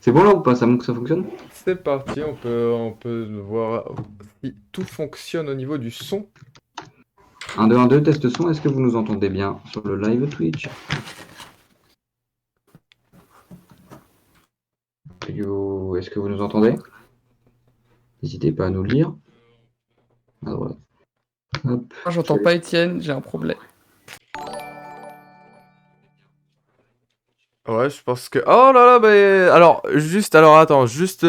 C'est bon là ou pas? Ça montre que ça fonctionne? C'est parti, on peut voir si tout fonctionne au niveau du son. 1, 2, 1, 2, test son. Est-ce que vous nous entendez bien sur le live Twitch? Est-ce que vous nous entendez? N'hésitez pas à nous le dire. À droite. Hop. Moi, j'entends pas Étienne, j'ai un problème. Ouais, je pense que... Oh là là, alors attends, juste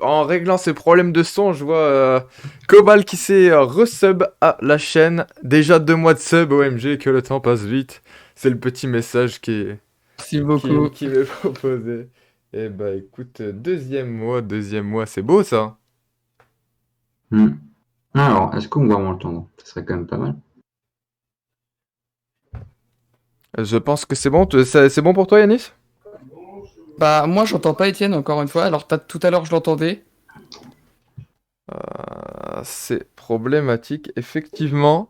en réglant ces problèmes de son, je vois Cobal qui s'est resub à la chaîne. Déjà 2 mois de sub, OMG, que le temps passe vite. C'est le petit message Merci beaucoup. qui m'est proposé. Eh bah écoute, deuxième mois, c'est beau ça. Hmm. Alors, est-ce qu'on va m'entendre? Ça serait quand même pas mal. Je pense que c'est bon, c'est bon pour toi Yanis? Bah, moi, j'entends pas Étienne, encore une fois. Alors, tout à l'heure, je l'entendais. C'est problématique, effectivement.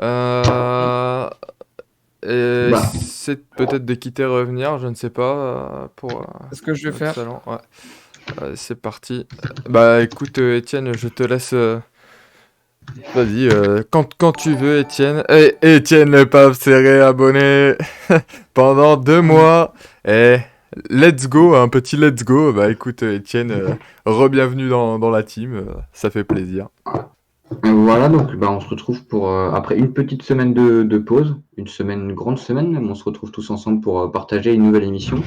Euh, Et Bah, c'est peut-être de quitter revenir, je ne sais pas, pour C'est ce que je vais notre faire. salon. Ouais. C'est parti. Bah écoute, Étienne, je te laisse. Vas-y, quand tu veux, Étienne. Et Étienne le pape s'est réabonné pendant 2 mois. Et let's go, un petit let's go. Bah écoute, Étienne, re-bienvenue dans la team. Ça fait plaisir. voilà, donc bah, on se retrouve pour, après une petite semaine de pause, une grande semaine même, on se retrouve tous ensemble pour partager une nouvelle émission.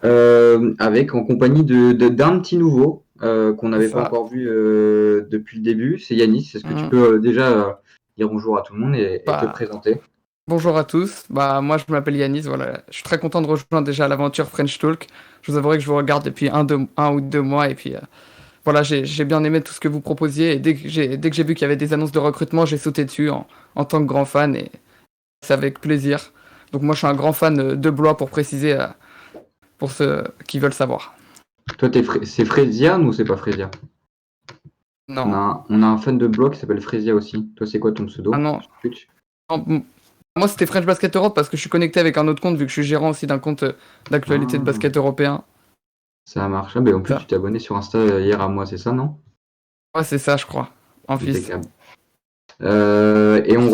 En compagnie d'un petit nouveau qu'on n'avait pas Ça. encore vu depuis le début, c'est Yanis. Est-ce que tu Hum. peux déjà dire bonjour à tout le monde et te Bah, présenter? bonjour à tous. Bah, moi, je m'appelle Yanis. Voilà. Je suis très content de rejoindre déjà l'aventure French Talk. Je vous avouerai que je vous regarde depuis un ou 2 mois. Et puis, voilà, j'ai bien aimé tout ce que vous proposiez. Et dès que j'ai vu qu'il y avait des annonces de recrutement, j'ai sauté dessus en tant que grand fan. Et c'est avec plaisir. Donc, moi, je suis un grand fan de Blois, pour préciser, pour ceux qui veulent savoir. Toi, c'est Frezia ou c'est pas Frezia? Non. On a un fan de blog qui s'appelle Frezia aussi. Toi, c'est quoi ton Ah pseudo non. sur Twitch? Non, moi, c'était French Basket Europe parce que je suis connecté avec un autre compte vu que je suis gérant aussi d'un compte d'actualité de Ah, basket européen. ça marche. Ah, ben, en plus, tu Ça. t'es abonné sur Insta hier à moi, c'est ça, non? Ouais, c'est ça, je crois. En fils. Impeccable. Et Parfait. on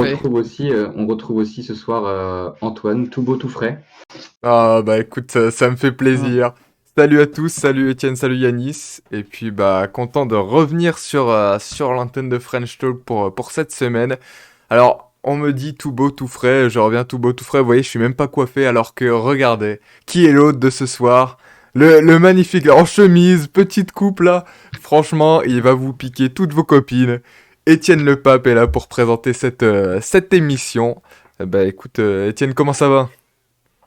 retrouve aussi ce soir Antoine, tout beau, tout frais. Ah bah écoute, ça me fait Mm. plaisir. Salut à tous, salut Étienne, salut Yanis. Et puis bah content de revenir sur l'antenne de French Talk pour cette semaine. Alors on me dit tout beau, tout frais, je reviens tout beau, tout frais. Vous voyez, je suis même pas coiffé alors que regardez, qui est l'hôte de ce soir? Le magnifique en chemise, petite coupe là. Franchement, il va vous piquer toutes vos copines. Étienne Le Pape est là pour présenter cette émission. Bah écoute, Étienne, comment ça va?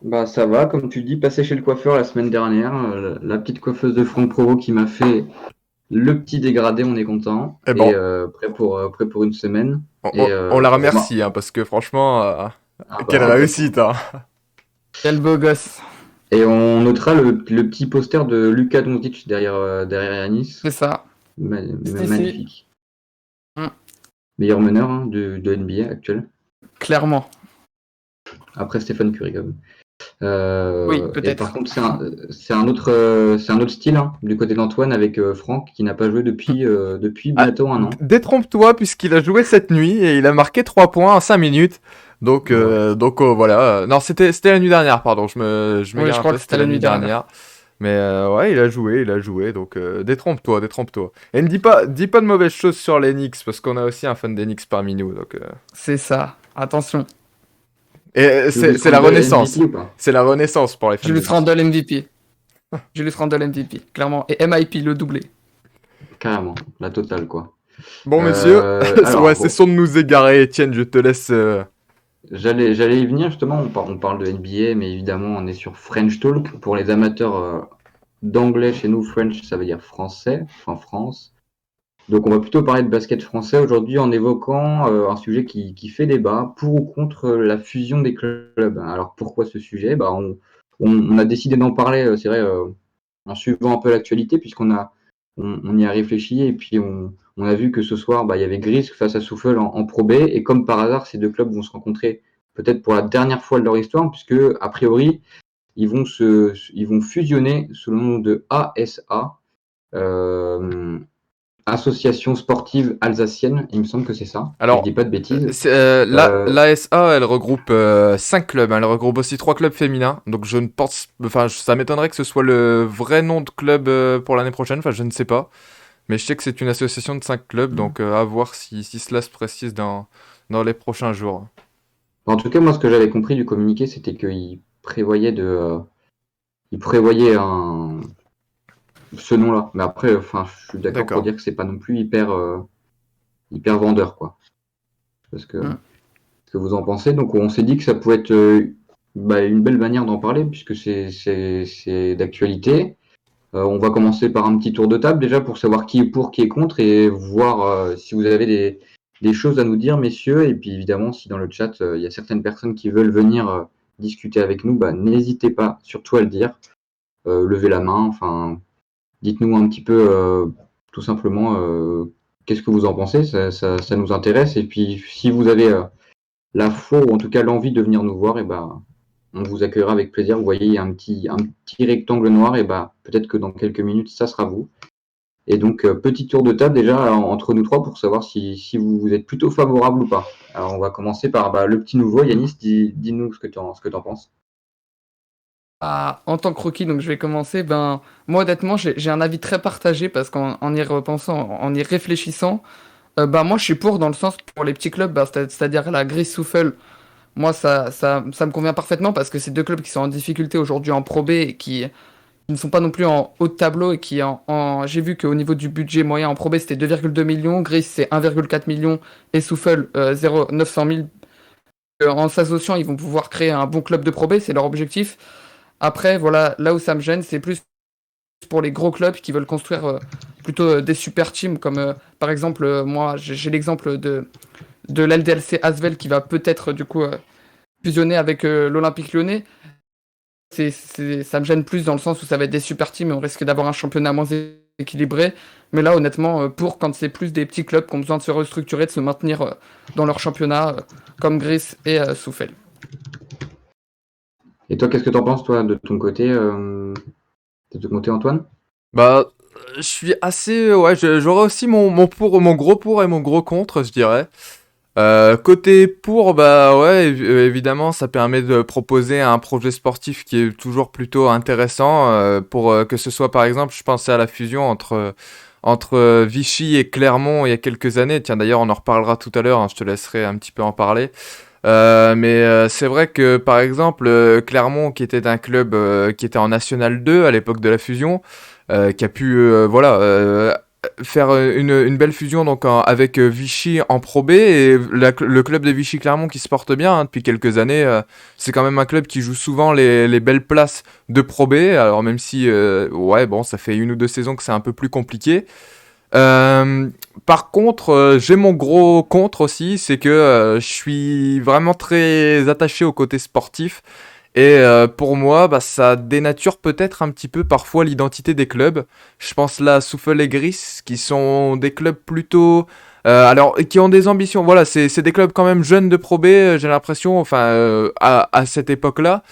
Bah ça va, comme tu dis, passé chez le coiffeur la semaine dernière, la petite coiffeuse de Franck Provo qui m'a fait le petit dégradé, on est content, Eh et bon, prêt pour une semaine. On, Et on la bah, remercie, hein, parce que franchement, ah quelle bah, réussite, hein. Quel beau gosse. et on notera le petit poster de Luka Doncic derrière Yanis. C'est ça. C'est ici. Magnifique. Mm. Meilleur meneur hein, de NBA actuel. Clairement. Après Stéphane Curry quand même. Oui, Et par peut-être. contre, c'est un autre style hein, du côté d'Antoine avec Franck qui n'a pas joué depuis Ah, bientôt un an. détrompe-toi, puisqu'il a joué cette nuit et il a marqué 3 points en 5 minutes. Donc, Ouais. voilà. Non, c'était la nuit dernière, pardon. Je Oui, m'égare je un crois peu, que c'était c'était la la nuit nuit dernière. dernière. Mais ouais, il a joué. Donc, détrompe-toi, détrompe-toi. Et ne dis pas de mauvaises choses sur les Knicks, parce qu'on a aussi un fan des Knicks parmi nous. Donc, C'est ça. Attention. Et Julius c'est la Randle renaissance. MVP ou pas? C'est la renaissance pour les fans des Julius Knicks. Randle MVP. Julius Randle MVP. Clairement. Et MIP, le doublé. Carrément, la totale quoi. Bon, messieurs, ouais, Alors bon, cessons de nous égarer. Étienne, je te laisse. j'allais y venir justement. On parle de NBA, mais évidemment on est sur French Talk pour les amateurs d'anglais. Chez nous, French, ça veut dire français, enfin France. Donc on va plutôt parler de basket français aujourd'hui en évoquant un sujet qui fait débat pour ou contre la fusion des clubs. Alors pourquoi ce sujet? Bah, on a décidé d'en parler, c'est vrai, en suivant un peu l'actualité, on y a réfléchi et puis on a vu que ce soir, bah, il y avait Gris face à Souffle en Pro B. Et comme par hasard, ces deux clubs vont se rencontrer peut-être pour la dernière fois de leur histoire, puisque a priori, ils vont fusionner sous le nom de ASA, Association sportive alsacienne. Il me semble que c'est ça, si je dis Alors, pas de bêtises. l'ASA, elle regroupe 5 clubs. Elle regroupe aussi 3 clubs féminins. Donc, je ne pense. Enfin, ça m'étonnerait que ce soit le vrai nom de club pour l'année prochaine. Enfin, je ne sais pas. Mais je sais que c'est une association de 5 clubs. Donc, à voir si cela se précise dans les prochains jours. En tout cas, moi, ce que j'avais compris du communiqué, c'était il prévoyait ce nom-là. Mais après, enfin, je suis d'accord pour D'accord. dire que c'est pas non plus hyper vendeur, quoi. Parce que Mm. ce que vous en pensez. Donc, on s'est dit que ça pouvait être une belle manière d'en parler puisque c'est d'actualité. On va commencer par un petit tour de table déjà pour savoir qui est pour, qui est contre et voir si vous avez des choses à nous dire, messieurs. Et puis évidemment, si dans le chat, il y a certaines personnes qui veulent venir discuter avec nous, n'hésitez pas surtout à le dire. Levez la main, enfin, dites-nous un petit peu tout simplement qu'est-ce que vous en pensez, ça nous intéresse. Et puis si vous avez la foi ou en tout cas l'envie de venir nous voir, et on vous accueillera avec plaisir. Vous voyez, il y a un petit rectangle noir, et peut-être que dans quelques minutes, ça sera vous. Et donc, petit tour de table déjà entre nous trois pour savoir si vous êtes plutôt favorable ou pas. Alors, on va commencer par le petit nouveau. Yanis, dis-nous ce que tu en penses. En tant que rookie, donc je vais commencer. Moi, honnêtement, j'ai un avis très partagé parce qu'en y repensant, en y réfléchissant, moi, je suis pour dans le sens pour les petits clubs, c'est-à-dire la Gris Souffle. Moi, ça me convient parfaitement parce que c'est deux clubs qui sont en difficulté aujourd'hui en Pro B et qui ne sont pas non plus en haut de tableau et qui j'ai vu qu'au niveau du budget moyen en Pro B, c'était 2,2 millions, Gris c'est 1,4 million et Souffle 900 000. En s'associant, ils vont pouvoir créer un bon club de Pro B, c'est leur objectif. Après, voilà, là où ça me gêne, c'est plus pour les gros clubs qui veulent construire plutôt des super teams, comme par exemple, moi, j'ai l'exemple de l'LDLC Asvel qui va peut-être du coup fusionner avec l'Olympique Lyonnais. Ça me gêne plus dans le sens où ça va être des super teams et on risque d'avoir un championnat moins équilibré. Mais là, honnêtement, pour quand c'est plus des petits clubs qui ont besoin de se restructurer, de se maintenir dans leur championnat, comme Gris et Souffel. Et toi, qu'est-ce que tu en penses, toi, de ton côté, Antoine? Bah, je suis assez. Ouais, j'aurais aussi mon gros pour et mon gros contre, je dirais. Côté pour, bah ouais, évidemment, ça permet de proposer un projet sportif qui est toujours plutôt intéressant pour que ce soit, par exemple, je pensais à la fusion entre Vichy et Clermont il y a quelques années. Tiens, d'ailleurs, on en reparlera tout à l'heure, hein, je te laisserai un petit peu en parler. Mais c'est vrai que, par exemple, Clermont, qui était un club qui était en National 2 à l'époque de la fusion, qui a pu, voilà, faire une belle fusion donc avec Vichy en Pro B et le club de Vichy Clermont qui se porte bien hein, depuis quelques années. C'est quand même un club qui joue souvent les belles places de Pro B. Alors même si ouais bon ça fait 1 ou 2 saisons que c'est un peu plus compliqué. Euh, Par contre, j'ai mon gros contre aussi, c'est que je suis vraiment très attaché au côté sportif. Et pour moi, bah, ça dénature peut-être un petit peu parfois l'identité des clubs. Je pense là à Souffle et Gris, qui sont des clubs plutôt... alors, qui ont des ambitions. Voilà, c'est des clubs quand même jeunes de Pro B, j'ai l'impression, enfin, à cette époque-là.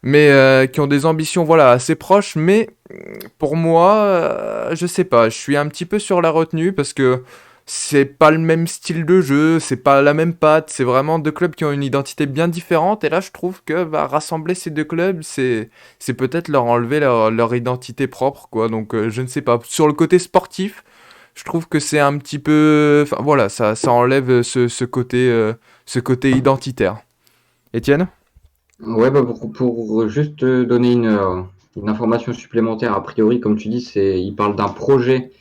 Mais qui ont des ambitions, voilà, assez proches. Mais pour moi, je sais pas, je suis un petit peu sur la retenue parce que c'est pas le même style de jeu, c'est pas la même patte, c'est vraiment deux clubs qui ont une identité bien différente. Et là, je trouve que rassembler ces deux clubs, c'est peut-être leur enlever leur identité propre, quoi. Donc, je ne sais pas. Sur le côté sportif, je trouve que c'est un petit peu. Enfin, voilà, ça enlève ce côté identitaire. Étienne? Ouais, pour juste te donner une information supplémentaire, a priori, comme tu dis, il parle d'un projet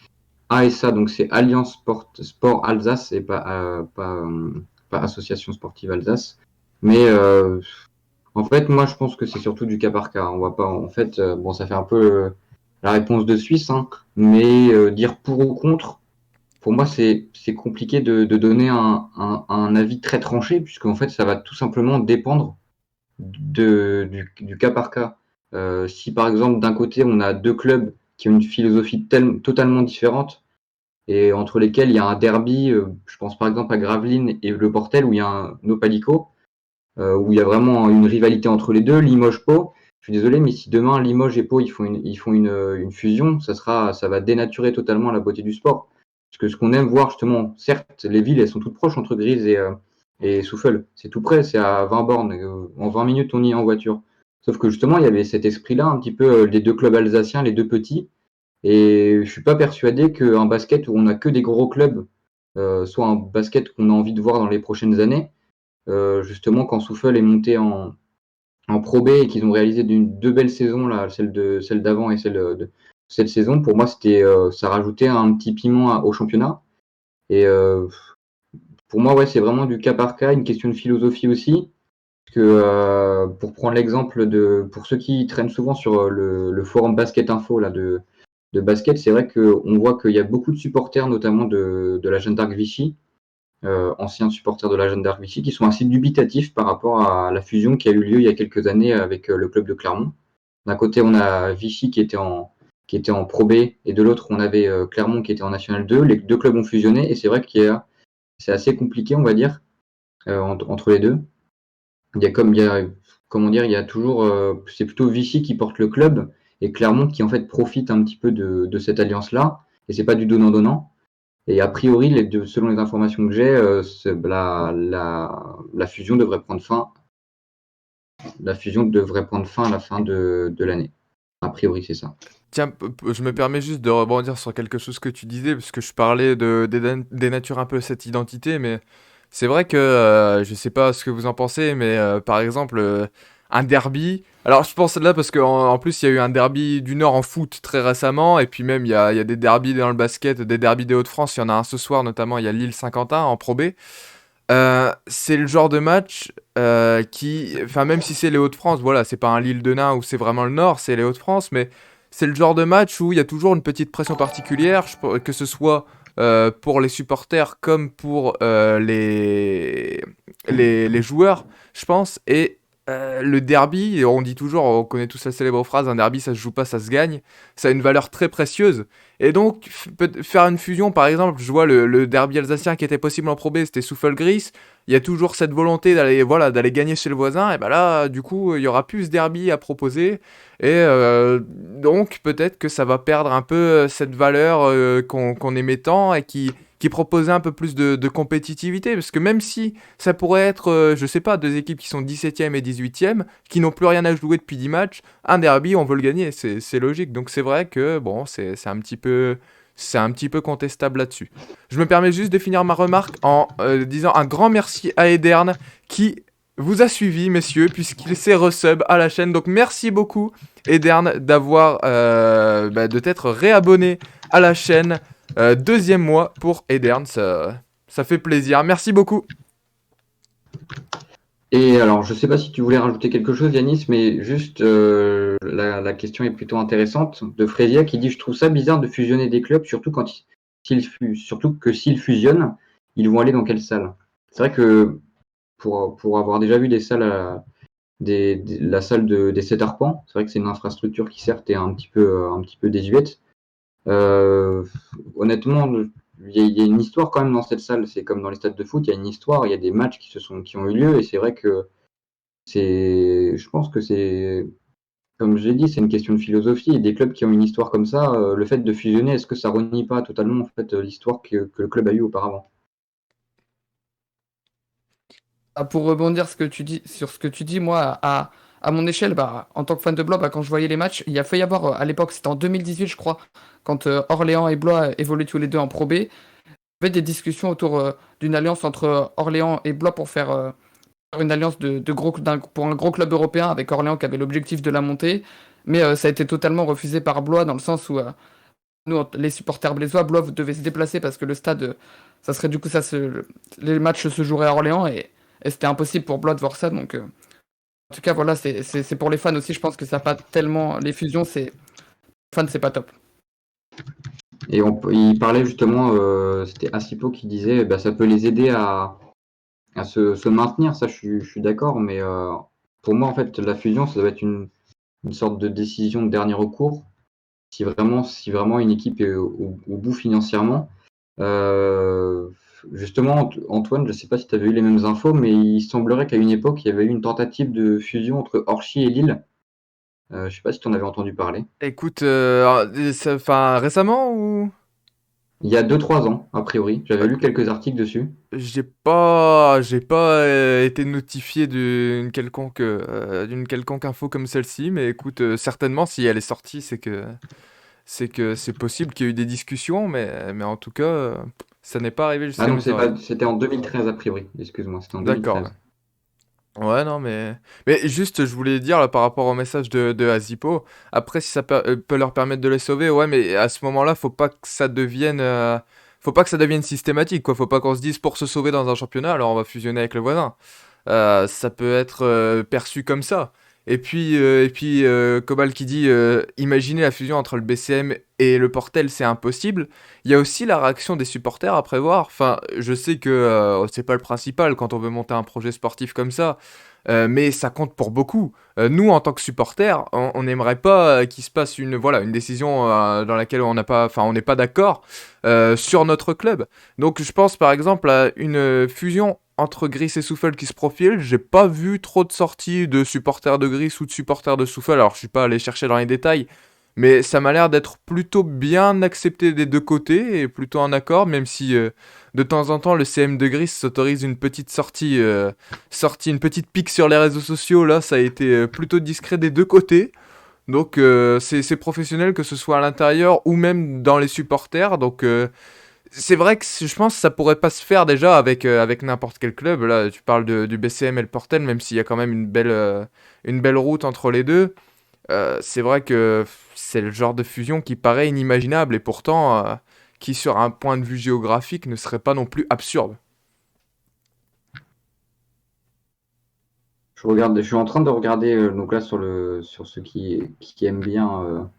ASA, donc c'est Alliance Sport Alsace et pas Association Sportive Alsace. Mais en fait, moi, je pense que c'est surtout du cas par cas. On va pas, en fait, bon, ça fait un peu la réponse de Suisse, hein, mais dire pour ou contre, pour moi, c'est compliqué de donner un avis très tranché, puisqu'en fait, ça va tout simplement dépendre du cas par cas. Si par exemple, d'un côté, on a deux clubs qui ont une philosophie totalement différente, et entre lesquels il y a un derby, je pense par exemple à Gravelines et Le Portel, où il y a un Nopalico, où il y a vraiment une rivalité entre les deux, Limoges-Pau. je suis désolé, mais si demain Limoges et Pau ils font une fusion, ça va dénaturer totalement la beauté du sport. Parce que ce qu'on aime voir justement, certes, les villes elles sont toutes proches entre Grise et Souffle, c'est tout près, c'est à 20 bornes, en 20 minutes on y est en voiture. Sauf que justement il y avait cet esprit-là, un petit peu les deux clubs alsaciens, les deux petits, et je suis pas persuadé qu'un basket où on a que des gros clubs soit un basket qu'on a envie de voir dans les prochaines années. Justement, quand Souffle est monté en Pro B et qu'ils ont réalisé deux belles saisons, là, celle d'avant et celle de cette saison, pour moi, ça rajoutait un petit piment au championnat. Et pour moi, ouais, c'est vraiment du cas par cas, une question de philosophie aussi. Parce que pour prendre l'exemple pour ceux qui traînent souvent sur le forum Basket Info là, de basket, c'est vrai qu'on voit qu'il y a beaucoup de supporters, notamment de la Jeanne d'Arc Vichy, anciens supporters de la Jeanne d'Arc Vichy, qui sont assez dubitatifs par rapport à la fusion qui a eu lieu il y a quelques années avec le club de Clermont. D'un côté, on a Vichy qui était en Pro B, et de l'autre, on avait Clermont qui était en National 2. Les deux clubs ont fusionné, et c'est vrai c'est assez compliqué, on va dire, entre les deux. Comment dire, il y a toujours, c'est plutôt Vichy qui porte le club, et Clermont qui en fait profite un petit peu de cette alliance-là, et c'est pas du donnant-donnant. Et a priori, selon les informations que j'ai, la fusion devrait prendre fin. La fusion devrait prendre fin à la fin de l'année. A priori, c'est ça. Tiens, je me permets juste de rebondir sur quelque chose que tu disais, parce que je parlais de dénature un peu cette identité, mais c'est vrai que je sais pas ce que vous en pensez, mais par exemple, un derby. Alors je pense là parce qu'en plus il y a eu un derby du Nord en foot très récemment, et puis même il y a des derbys dans le basket, des derbys des Hauts-de-France. Il y en a un ce soir notamment, il y a Lille-Saint-Quentin en Pro B. C'est le genre de match enfin même si c'est les Hauts-de-France, voilà, c'est pas un Lille de Nain où c'est vraiment le Nord, c'est les Hauts-de-France, mais c'est le genre de match où il y a toujours une petite pression particulière, que ce soit pour les supporters comme pour les joueurs, je pense. Et le derby, on dit toujours, on connaît tous la célèbre phrase, un derby ça se joue pas, ça se gagne. Ça a une valeur très précieuse. Et donc, faire une fusion, par exemple, je vois le derby alsacien qui était possible en Pro B, c'était Souffle-Gris. Il y a toujours cette volonté d'aller gagner chez le voisin. Et ben là, du coup, il y aura plus ce derby à proposer. Et donc, peut-être que ça va perdre un peu cette valeur qu'on aimait tant et qui proposait un peu plus de compétitivité. Parce que même si ça pourrait être, je sais pas, deux équipes qui sont 17e et 18e, qui n'ont plus rien à jouer depuis 10 matchs, un derby, on veut le gagner, c'est logique. Donc c'est vrai que bon, c'est un petit peu contestable là-dessus. Je me permets juste de finir ma remarque en disant un grand merci à Edern qui vous a suivi, messieurs, puisqu'il s'est resub à la chaîne. Donc merci beaucoup, Edern, de t'être réabonné à la chaîne. Deuxième mois pour Edern, ça fait plaisir. Merci beaucoup. Et alors, je sais pas si tu voulais rajouter quelque chose, Yanis, mais juste, la question est plutôt intéressante de Frésia qui dit: Je trouve ça bizarre de fusionner des clubs, surtout que s'ils fusionnent, ils vont aller dans quelle salle? C'est vrai que pour avoir déjà vu des salles, la salle des Sept Arpents, c'est vrai que c'est une infrastructure qui certes est un petit peu désuète. Euh, Honnêtement, il y a une histoire quand même dans cette salle. C'est comme dans les stades de foot, il y a une histoire, il y a des matchs qui ont eu lieu, et c'est vrai que je pense que comme je l'ai dit, c'est une question de philosophie. Et des clubs qui ont une histoire comme ça, le fait de fusionner, est-ce que ça renie pas totalement en fait l'histoire que le club a eu auparavant? Pour rebondir sur ce que tu dis, moi, à mon échelle, bah, en tant que fan de Blois, bah, quand je voyais les matchs, il y a fait y avoir, à l'époque, c'était en 2018, je crois, quand Orléans et Blois évoluaient tous les deux en Pro B, il y avait des discussions autour d'une alliance entre Orléans et Blois pour faire une alliance pour un gros club européen avec Orléans qui avait l'objectif de la montée. Mais ça a été totalement refusé par Blois dans le sens où nous, les supporters blésois, Blois devaient se déplacer parce que le stade, ça serait du coup, les matchs se joueraient à Orléans et c'était impossible pour Blois de voir ça. Donc, en tout cas, voilà, c'est pour les fans aussi. Je pense que ça n'a pas tellement. Les fusions, fans, c'est pas top. Et il parlait justement, c'était Asipo qui disait, bah, ça peut les aider à se maintenir. Ça, je suis d'accord, mais pour moi, en fait, la fusion, ça doit être une sorte de décision de dernier recours. Si vraiment une équipe est au bout financièrement. Euh, Justement, Antoine, je ne sais pas si tu avais eu les mêmes infos, mais il semblerait qu'à une époque, il y avait eu une tentative de fusion entre Orchies et Lille. Je sais pas si tu en avais entendu parler. Écoute, enfin, récemment ou? Il y a 2-3 ans, a priori. J'avais Euh, lu quelques articles dessus. j'ai pas été notifié d'une quelconque info comme celle-ci, mais écoute, certainement, si elle est sortie, c'est que c'est possible qu'il y ait eu des discussions, mais en tout cas, ça n'est pas arrivé Ah jusqu'à non, mes oreilles. c'était en 2013 a priori. Excuse-moi, c'était en D'accord. 2013. Ouais, non, mais juste, je voulais dire là, par rapport au message de Azipo, après, si ça peut leur permettre de les sauver, ouais, mais à ce moment-là, faut pas que ça devienne systématique, quoi. Faut pas qu'on se dise pour se sauver dans un championnat, alors on va fusionner avec le voisin. Ça peut être perçu comme ça. Et puis, Cobal qui dit imaginez la fusion entre le BCM et le Portel, c'est impossible. Il y a aussi la réaction des supporters à prévoir. Enfin, je sais que c'est pas le principal quand on veut monter un projet sportif comme ça, mais ça compte pour beaucoup. Nous, en tant que supporters, on n'aimerait pas qu'il se passe une décision dans laquelle on n'est pas d'accord sur notre club. Donc, je pense par exemple à une fusion entre Gris et Souffle qui se profile. J'ai pas vu trop de sorties de supporters de Gris ou de supporters de Souffle. Alors, je suis pas allé chercher dans les détails, mais ça m'a l'air d'être plutôt bien accepté des deux côtés et plutôt en accord, même si de temps en temps le CM de Gris s'autorise une petite sortie, une petite pique sur les réseaux sociaux. Là, ça a été plutôt discret des deux côtés. Donc, c'est professionnel que ce soit à l'intérieur ou même dans les supporters. Donc, c'est vrai que je pense que ça pourrait pas se faire déjà avec n'importe quel club. Là, tu parles du BCM et le Portel, même s'il y a quand même une belle route entre les deux. C'est vrai que c'est le genre de fusion qui paraît inimaginable et pourtant qui, sur un point de vue géographique, ne serait pas non plus absurde. Je suis en train de regarder, donc là, sur ceux qui aiment bien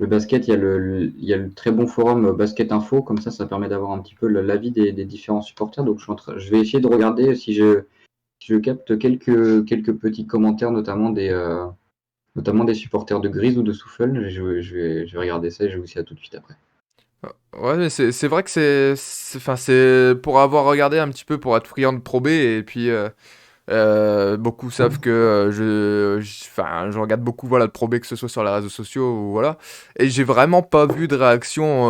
le basket, il y a le très bon forum Basket Info. Comme ça permet d'avoir un petit peu l'avis des différents supporters. Donc, je vais essayer de regarder si je capte quelques petits commentaires, notamment des supporters de Grise ou de Souffle. Je vais regarder ça et je vous dis à tout de suite après. Ouais, mais c'est vrai que enfin, c'est pour avoir regardé un petit peu pour être friand de Pro B et puis beaucoup savent que enfin, je regarde beaucoup voilà de Pro B que ce soit sur les réseaux sociaux ou voilà et j'ai vraiment pas vu de réaction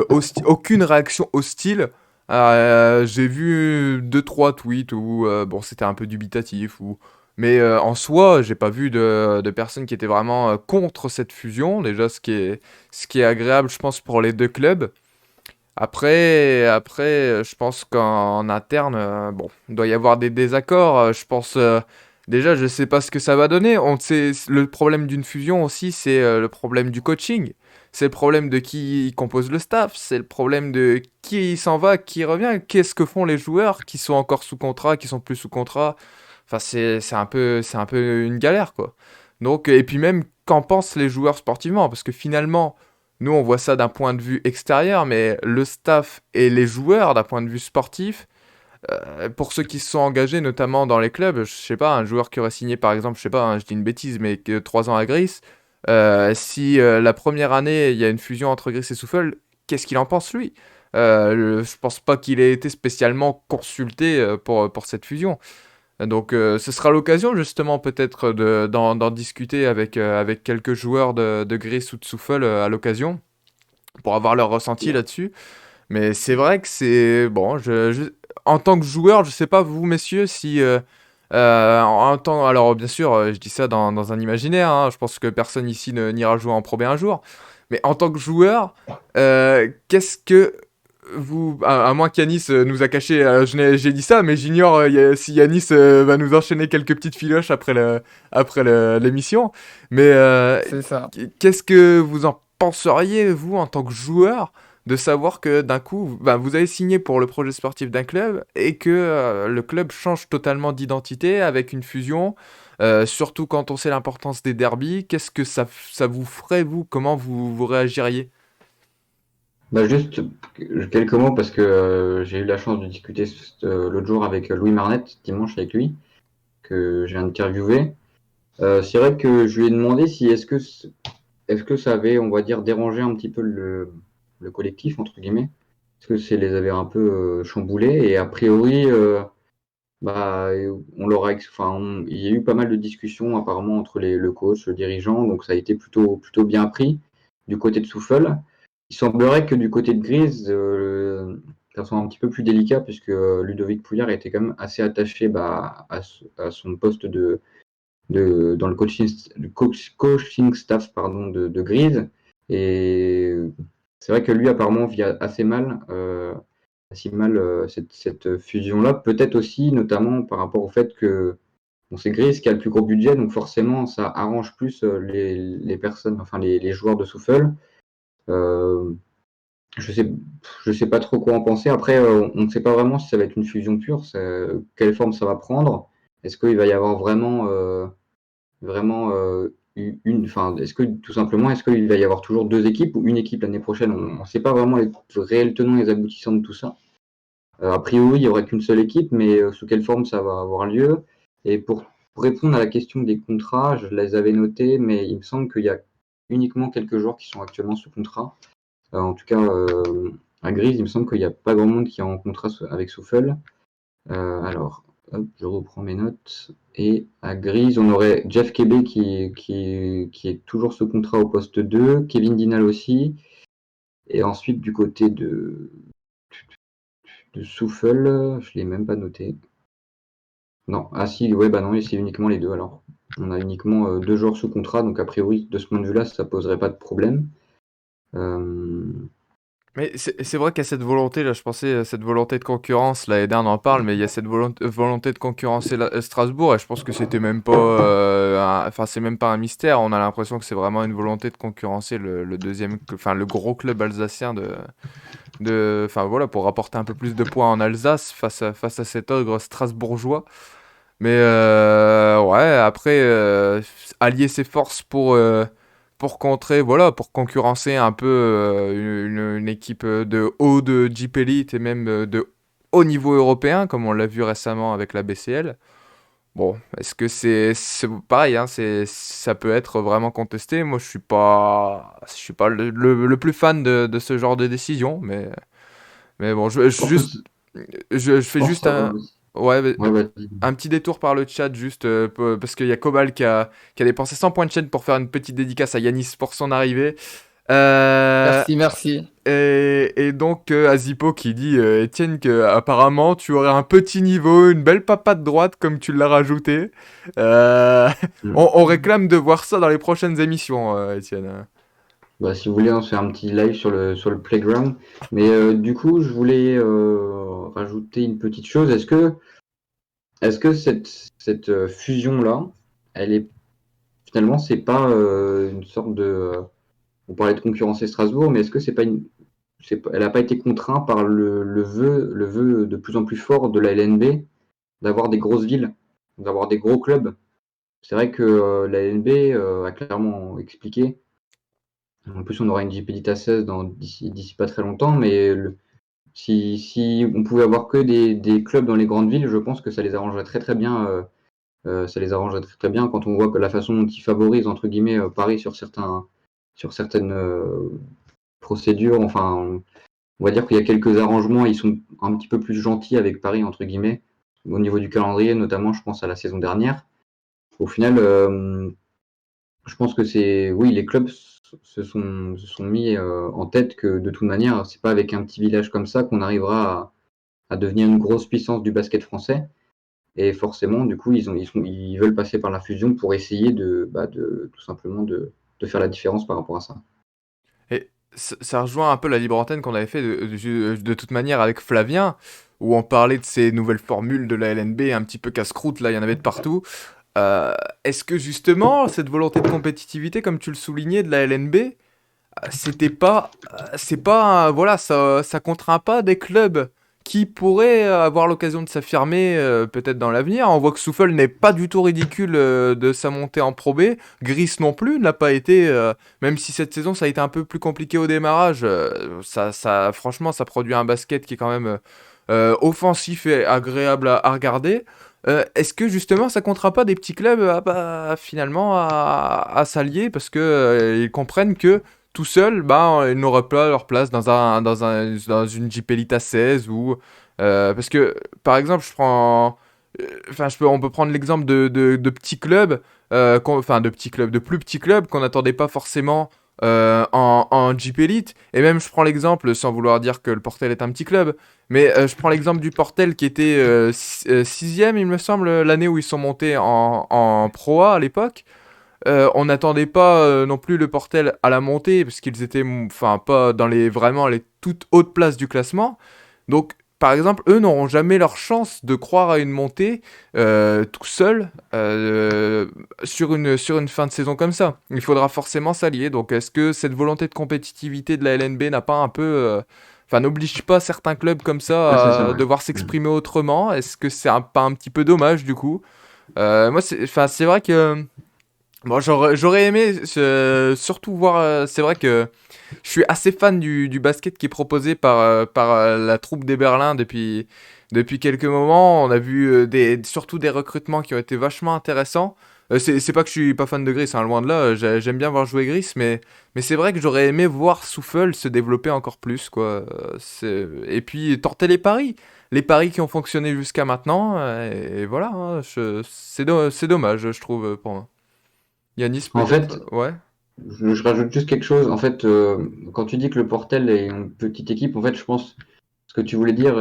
aucune réaction hostile. J'ai vu deux trois tweets où bon c'était un peu dubitatif ou mais en soi j'ai pas vu de personnes qui étaient vraiment contre cette fusion déjà ce qui est agréable je pense pour les deux clubs. Après, je pense qu'en interne, bon, il doit y avoir des désaccords. Je pense, déjà, je sais pas ce que ça va donner. On sait, le problème d'une fusion aussi, c'est le problème du coaching. C'est le problème de qui compose le staff. C'est le problème de qui s'en va, qui revient. Qu'est-ce que font les joueurs qui sont encore sous contrat, qui sont plus sous contrat. Enfin, c'est un peu une galère, quoi. Donc, et puis même, qu'en pensent les joueurs sportivement? Parce que finalement, nous, on voit ça d'un point de vue extérieur, mais le staff et les joueurs, d'un point de vue sportif, pour ceux qui se sont engagés, notamment dans les clubs, je sais pas, un joueur qui aurait signé, par exemple, je sais pas, hein, je dis une bêtise, mais que 3 ans à Gris, si la première année, il y a une fusion entre Gris et Souffle, qu'est-ce qu'il en pense, lui? Je pense pas qu'il ait été spécialement consulté pour cette fusion. Donc, ce sera l'occasion, justement, peut-être d'en discuter avec quelques joueurs de Gris ou de Souffle à l'occasion pour avoir leur ressenti là-dessus. Mais c'est vrai que c'est bon. En tant que joueur, je sais pas vous messieurs si alors bien sûr, je dis ça dans un imaginaire. Hein, je pense que personne ici n'ira jouer en Pro B un jour. Mais en tant que joueur, qu'est-ce que à moins qu'Yanis nous a caché, j'ai dit ça, mais j'ignore si Yanis va nous enchaîner quelques petites filoches l'émission. Mais C'est ça. qu'est-ce que vous en penseriez, vous, en tant que joueur, de savoir que d'un coup, bah, vous avez signé pour le projet sportif d'un club et que le club change totalement d'identité avec une fusion, surtout quand on sait l'importance des derbies, qu'est-ce que ça vous ferait, vous? Comment vous réagiriez? Bah juste quelques mots parce que j'ai eu la chance de discuter l'autre jour avec Louis Marnette, dimanche avec lui, que j'ai interviewé. C'est vrai que je lui ai demandé si est-ce que ça avait, on va dire, dérangé un petit peu le collectif, entre guillemets. Est-ce que ça les avait un peu chamboulés? Et a priori, bah, on leur a enfin, il y a eu pas mal de discussions apparemment entre le coach, le dirigeant, donc ça a été plutôt bien pris du côté de Souffel. Il semblerait que du côté de Grise, ça soit un petit peu plus délicat puisque Ludovic Pouillard était quand même assez attaché à son poste dans le coaching staff pardon, de Grise. Et c'est vrai que lui apparemment vit assez mal cette fusion-là. Peut-être aussi notamment par rapport au fait que bon, c'est Grise qui a le plus gros budget, donc forcément ça arrange plus les personnes, enfin les joueurs de Souffle. Euh, je sais, je sais pas trop quoi en penser. Après, on ne sait pas vraiment si ça va être une fusion pure, quelle forme ça va prendre. Est-ce qu'il va y avoir vraiment enfin, est-ce que tout simplement, est-ce qu'il va y avoir toujours deux équipes ou une équipe l'année prochaine? On ne sait pas vraiment les réels tenants et les aboutissants de tout ça. A priori, il n'y aurait qu'une seule équipe, mais sous quelle forme ça va avoir lieu? Et pour répondre à la question des contrats, je les avais notés, mais il me semble qu'il y a uniquement quelques joueurs qui sont actuellement sous contrat. En tout cas, à Grise, il me semble qu'il n'y a pas grand monde qui est en contrat avec Souffle. Alors, hop, je reprends mes notes. Et à Grise, on aurait Jeff Kebe qui est toujours sous contrat au poste 2, Kevin Dinal aussi. Et ensuite, du côté de Souffle, je ne l'ai même pas noté. Non, ah si, ouais, bah non, c'est uniquement les deux alors. On a uniquement deux joueurs sous contrat, donc a priori, de ce point de vue-là, ça poserait pas de problème. Euh, Mais c'est vrai qu'il y a cette volonté, là, je pensais, cette volonté de concurrence, là, Eden en parle, mais il y a cette volonté de concurrencer Strasbourg, et je pense que c'était même pas, enfin, c'est même pas un mystère, on a l'impression que c'est vraiment une volonté de concurrencer le deuxième, enfin, le gros club alsacien enfin, voilà, pour rapporter un peu plus de points en Alsace face à cet ogre strasbourgeois. Mais ouais, après, allier ses forces pour contrer, voilà, pour concurrencer un peu une équipe de haut de Jeep Elite et même de haut niveau européen, comme on l'a vu récemment avec la BCL. Bon, est-ce que c'est pareil, hein, ça peut être vraiment contesté. Moi, je suis pas le plus fan de ce genre de décision, mais bon, je pense que je je fais pense que juste ça va un, aussi. ouais, Ouais, vas-y. un petit détour par le chat, juste parce qu'il y a Cobal qui a dépensé 100 points de chaîne pour faire une petite dédicace à Yanis pour son arrivée. Euh, Merci, merci. et donc, Azipo qui dit, Étienne, que apparemment tu aurais un petit niveau, une belle papate droite, comme tu l'as rajouté. Euh, on réclame de voir ça dans les prochaines émissions, Étienne. Bah, si vous voulez, on se fait un petit live sur le playground. Mais du coup, je voulais rajouter une petite chose. Est-ce que cette fusion-là, elle est finalement, c'est pas une sorte on parlait de concurrencer Strasbourg, mais est-ce que c'est pas elle n'a pas été contrainte par le vœu de plus en plus fort de la LNB d'avoir des grosses villes, d'avoir des gros clubs. C'est vrai que la LNB a clairement expliqué. En plus, on aura une GP 16 d'ici pas très longtemps, mais si on pouvait avoir que des clubs dans les grandes villes, je pense que ça les arrangerait très très bien. Ça les arrangerait très très bien quand on voit que la façon dont ils favorisent entre guillemets Paris sur certaines procédures. Enfin, on va dire qu'il y a quelques arrangements. Ils sont un petit peu plus gentils avec Paris entre guillemets au niveau du calendrier, notamment je pense à la saison dernière. Au final, je pense que oui, les clubs se sont mis en tête que de toute manière, c'est pas avec un petit village comme ça qu'on arrivera à devenir une grosse puissance du basket français. Et forcément, du coup, ils veulent passer par la fusion pour essayer tout simplement de faire la différence par rapport à ça. Et ça rejoint un peu la libre antenne qu'on avait fait de toute manière avec Flavien, où on parlait de ces nouvelles formules de la LNB, un petit peu casse-croûte, là, il y en avait de partout. Euh, Est-ce que justement, cette volonté de compétitivité, comme tu le soulignais, de la LNB, c'est pas, voilà, ça contraint pas des clubs qui pourraient avoir l'occasion de s'affirmer peut-être dans l'avenir. On voit que Souffle n'est pas du tout ridicule de sa montée en Pro B. Gris non plus n'a pas été, même si cette saison ça a été un peu plus compliqué au démarrage. Franchement, ça produit un basket qui est quand même offensif et agréable à regarder. Est-ce que justement ça comptera pas des petits clubs finalement à s'allier parce que ils comprennent que tout seul, bah, ils n'auraient pas leur place dans une Jeep Elite 16 ou parce que par exemple, Enfin, on peut prendre l'exemple de petits clubs, enfin de petits clubs, de plus petits clubs qu'on n'attendait pas forcément en Jeep Elite. Et même, je prends l'exemple, sans vouloir dire que le Portel est un petit club, mais je prends l'exemple du Portel qui était sixième, il me semble, l'année où ils sont montés en Pro A à l'époque. On n'attendait pas non plus le Portel à la montée, parce qu'ils étaient, enfin, pas dans vraiment les toutes hautes places du classement. Donc, par exemple, eux n'auront jamais leur chance de croire à une montée tout seul sur une fin de saison comme ça. Il faudra forcément s'allier. Donc, est-ce que cette volonté de compétitivité de la LNB n'a pas un peu... Enfin, n'oblige pas certains clubs comme Ouais, c'est ça, ça à ouais. devoir s'exprimer autrement? Est-ce que c'est pas un petit peu dommage du coup? Moi, c'est vrai que... Bon, j'aurais aimé surtout voir. C'est vrai que je suis assez fan du basket qui est proposé par la troupe des Berlins depuis quelques moments. On a vu surtout des recrutements qui ont été vachement intéressants. C'est pas que je suis pas fan de Gris, hein, loin de là. J'aime bien voir jouer Gris, mais c'est vrai que j'aurais aimé voir Souffle se développer encore plus, quoi. Et puis tenter les paris. Les paris qui ont fonctionné jusqu'à maintenant. Et voilà, hein, c'est dommage, je trouve, pour moi. Yanis, En peut-être? fait, Ouais. je rajoute juste quelque chose. En fait, quand tu dis que le Portel est une petite équipe, en fait, je pense ce que tu voulais dire,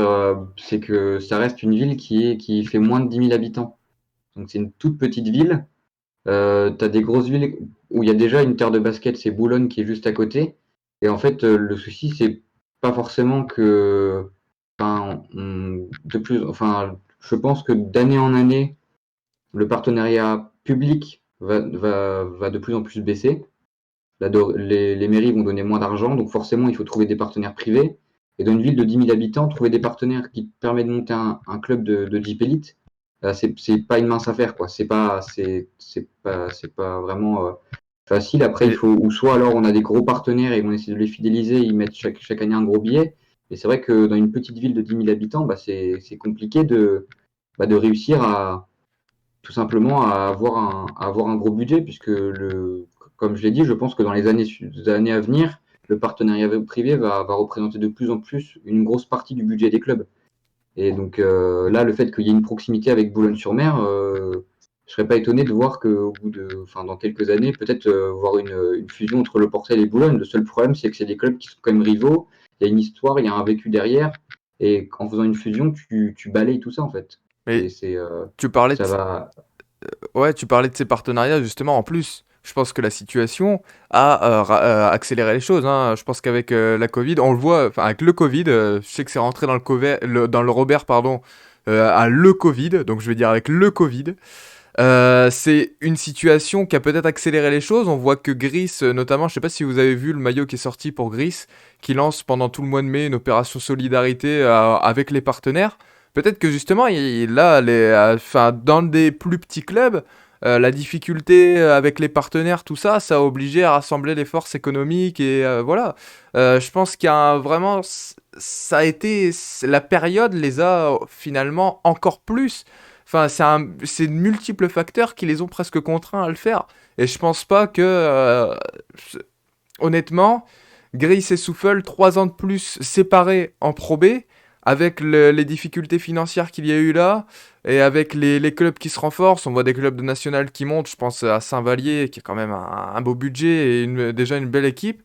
c'est que ça reste une ville qui fait moins de 10 000 habitants. Donc c'est une toute petite ville. Tu as des grosses villes où il y a déjà une terre de basket, c'est Boulogne qui est juste à côté. Et en fait, le souci, c'est pas forcément que, enfin, enfin, je pense que d'année en année, le partenariat public va de plus en plus baisser. Les mairies vont donner moins d'argent, donc forcément, il faut trouver des partenaires privés. Et dans une ville de 10 000 habitants, trouver des partenaires qui permettent de monter un club de Jeep Elite, c'est pas une mince affaire, quoi. C'est pas vraiment facile. Après, il Et, faut, ou soit alors on a des gros partenaires et on essaie de les fidéliser, ils mettent chaque année un gros billet. Et c'est vrai que dans une petite ville de 10 000 habitants, c'est compliqué de réussir à tout simplement à avoir un gros budget, puisque comme je l'ai dit, je pense que dans les années à venir, le partenariat privé va représenter de plus en plus une grosse partie du budget des clubs. Et donc là, le fait qu'il y ait une proximité avec Boulogne-sur-Mer, je serais pas étonné de voir qu'au bout enfin, dans quelques années, peut-être voir une fusion entre le Portel et Boulogne. Le seul problème, c'est que c'est des clubs qui sont quand même rivaux. Il y a une histoire, il y a un vécu derrière. Et en faisant une fusion, tu balayes tout ça, en fait. mais C'est, tu parlais de, ça va. ouais, tu parlais de ces partenariats, justement. En plus, je pense que la situation a accéléré les choses, hein. Je pense qu'avec la Covid, on le voit, enfin, avec le Covid, je sais que c'est rentré dans dans le Robert, pardon, à le Covid, donc je vais dire avec le Covid. C'est une situation qui a peut-être accéléré les choses. On voit que Gris, notamment, je sais pas si vous avez vu le maillot qui est sorti pour Gris, qui lance pendant tout le mois de mai une opération solidarité avec les partenaires. Peut-être que justement, là, enfin, dans des plus petits clubs, la difficulté avec les partenaires, tout ça, ça a obligé à rassembler les forces économiques et voilà. Je pense qu'il y a vraiment, ça a été, la période les a finalement encore plus. Enfin, c'est de multiples facteurs qui les ont presque contraints à le faire. Et je pense pas que, honnêtement, Gris et Souffle, 3 ans de plus séparés en Pro B, avec les difficultés financières qu'il y a eu là, et avec les clubs qui se renforcent, on voit des clubs de national qui montent, je pense à Saint-Vallier, qui a quand même un beau budget et déjà une belle équipe.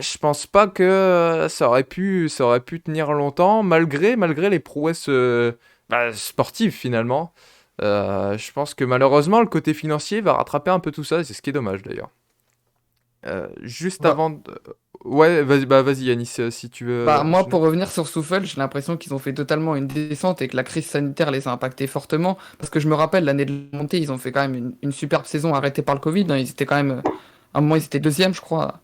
Je pense pas que ça aurait pu tenir longtemps, malgré les prouesses sportives finalement. Je pense que malheureusement, le côté financier va rattraper un peu tout ça, et c'est ce qui est dommage d'ailleurs. Juste Bah, avant de... Ouais, vas-y Yanis, si tu veux moi, enchaîner. pour revenir sur Souffle, j'ai l'impression qu'ils ont fait totalement une descente et que la crise sanitaire les a impactés fortement. Parce que je me rappelle, l'année de la montée, ils ont fait quand même une superbe saison arrêtée par le Covid, hein. Ils étaient quand même, à un moment, ils étaient deuxième, je crois,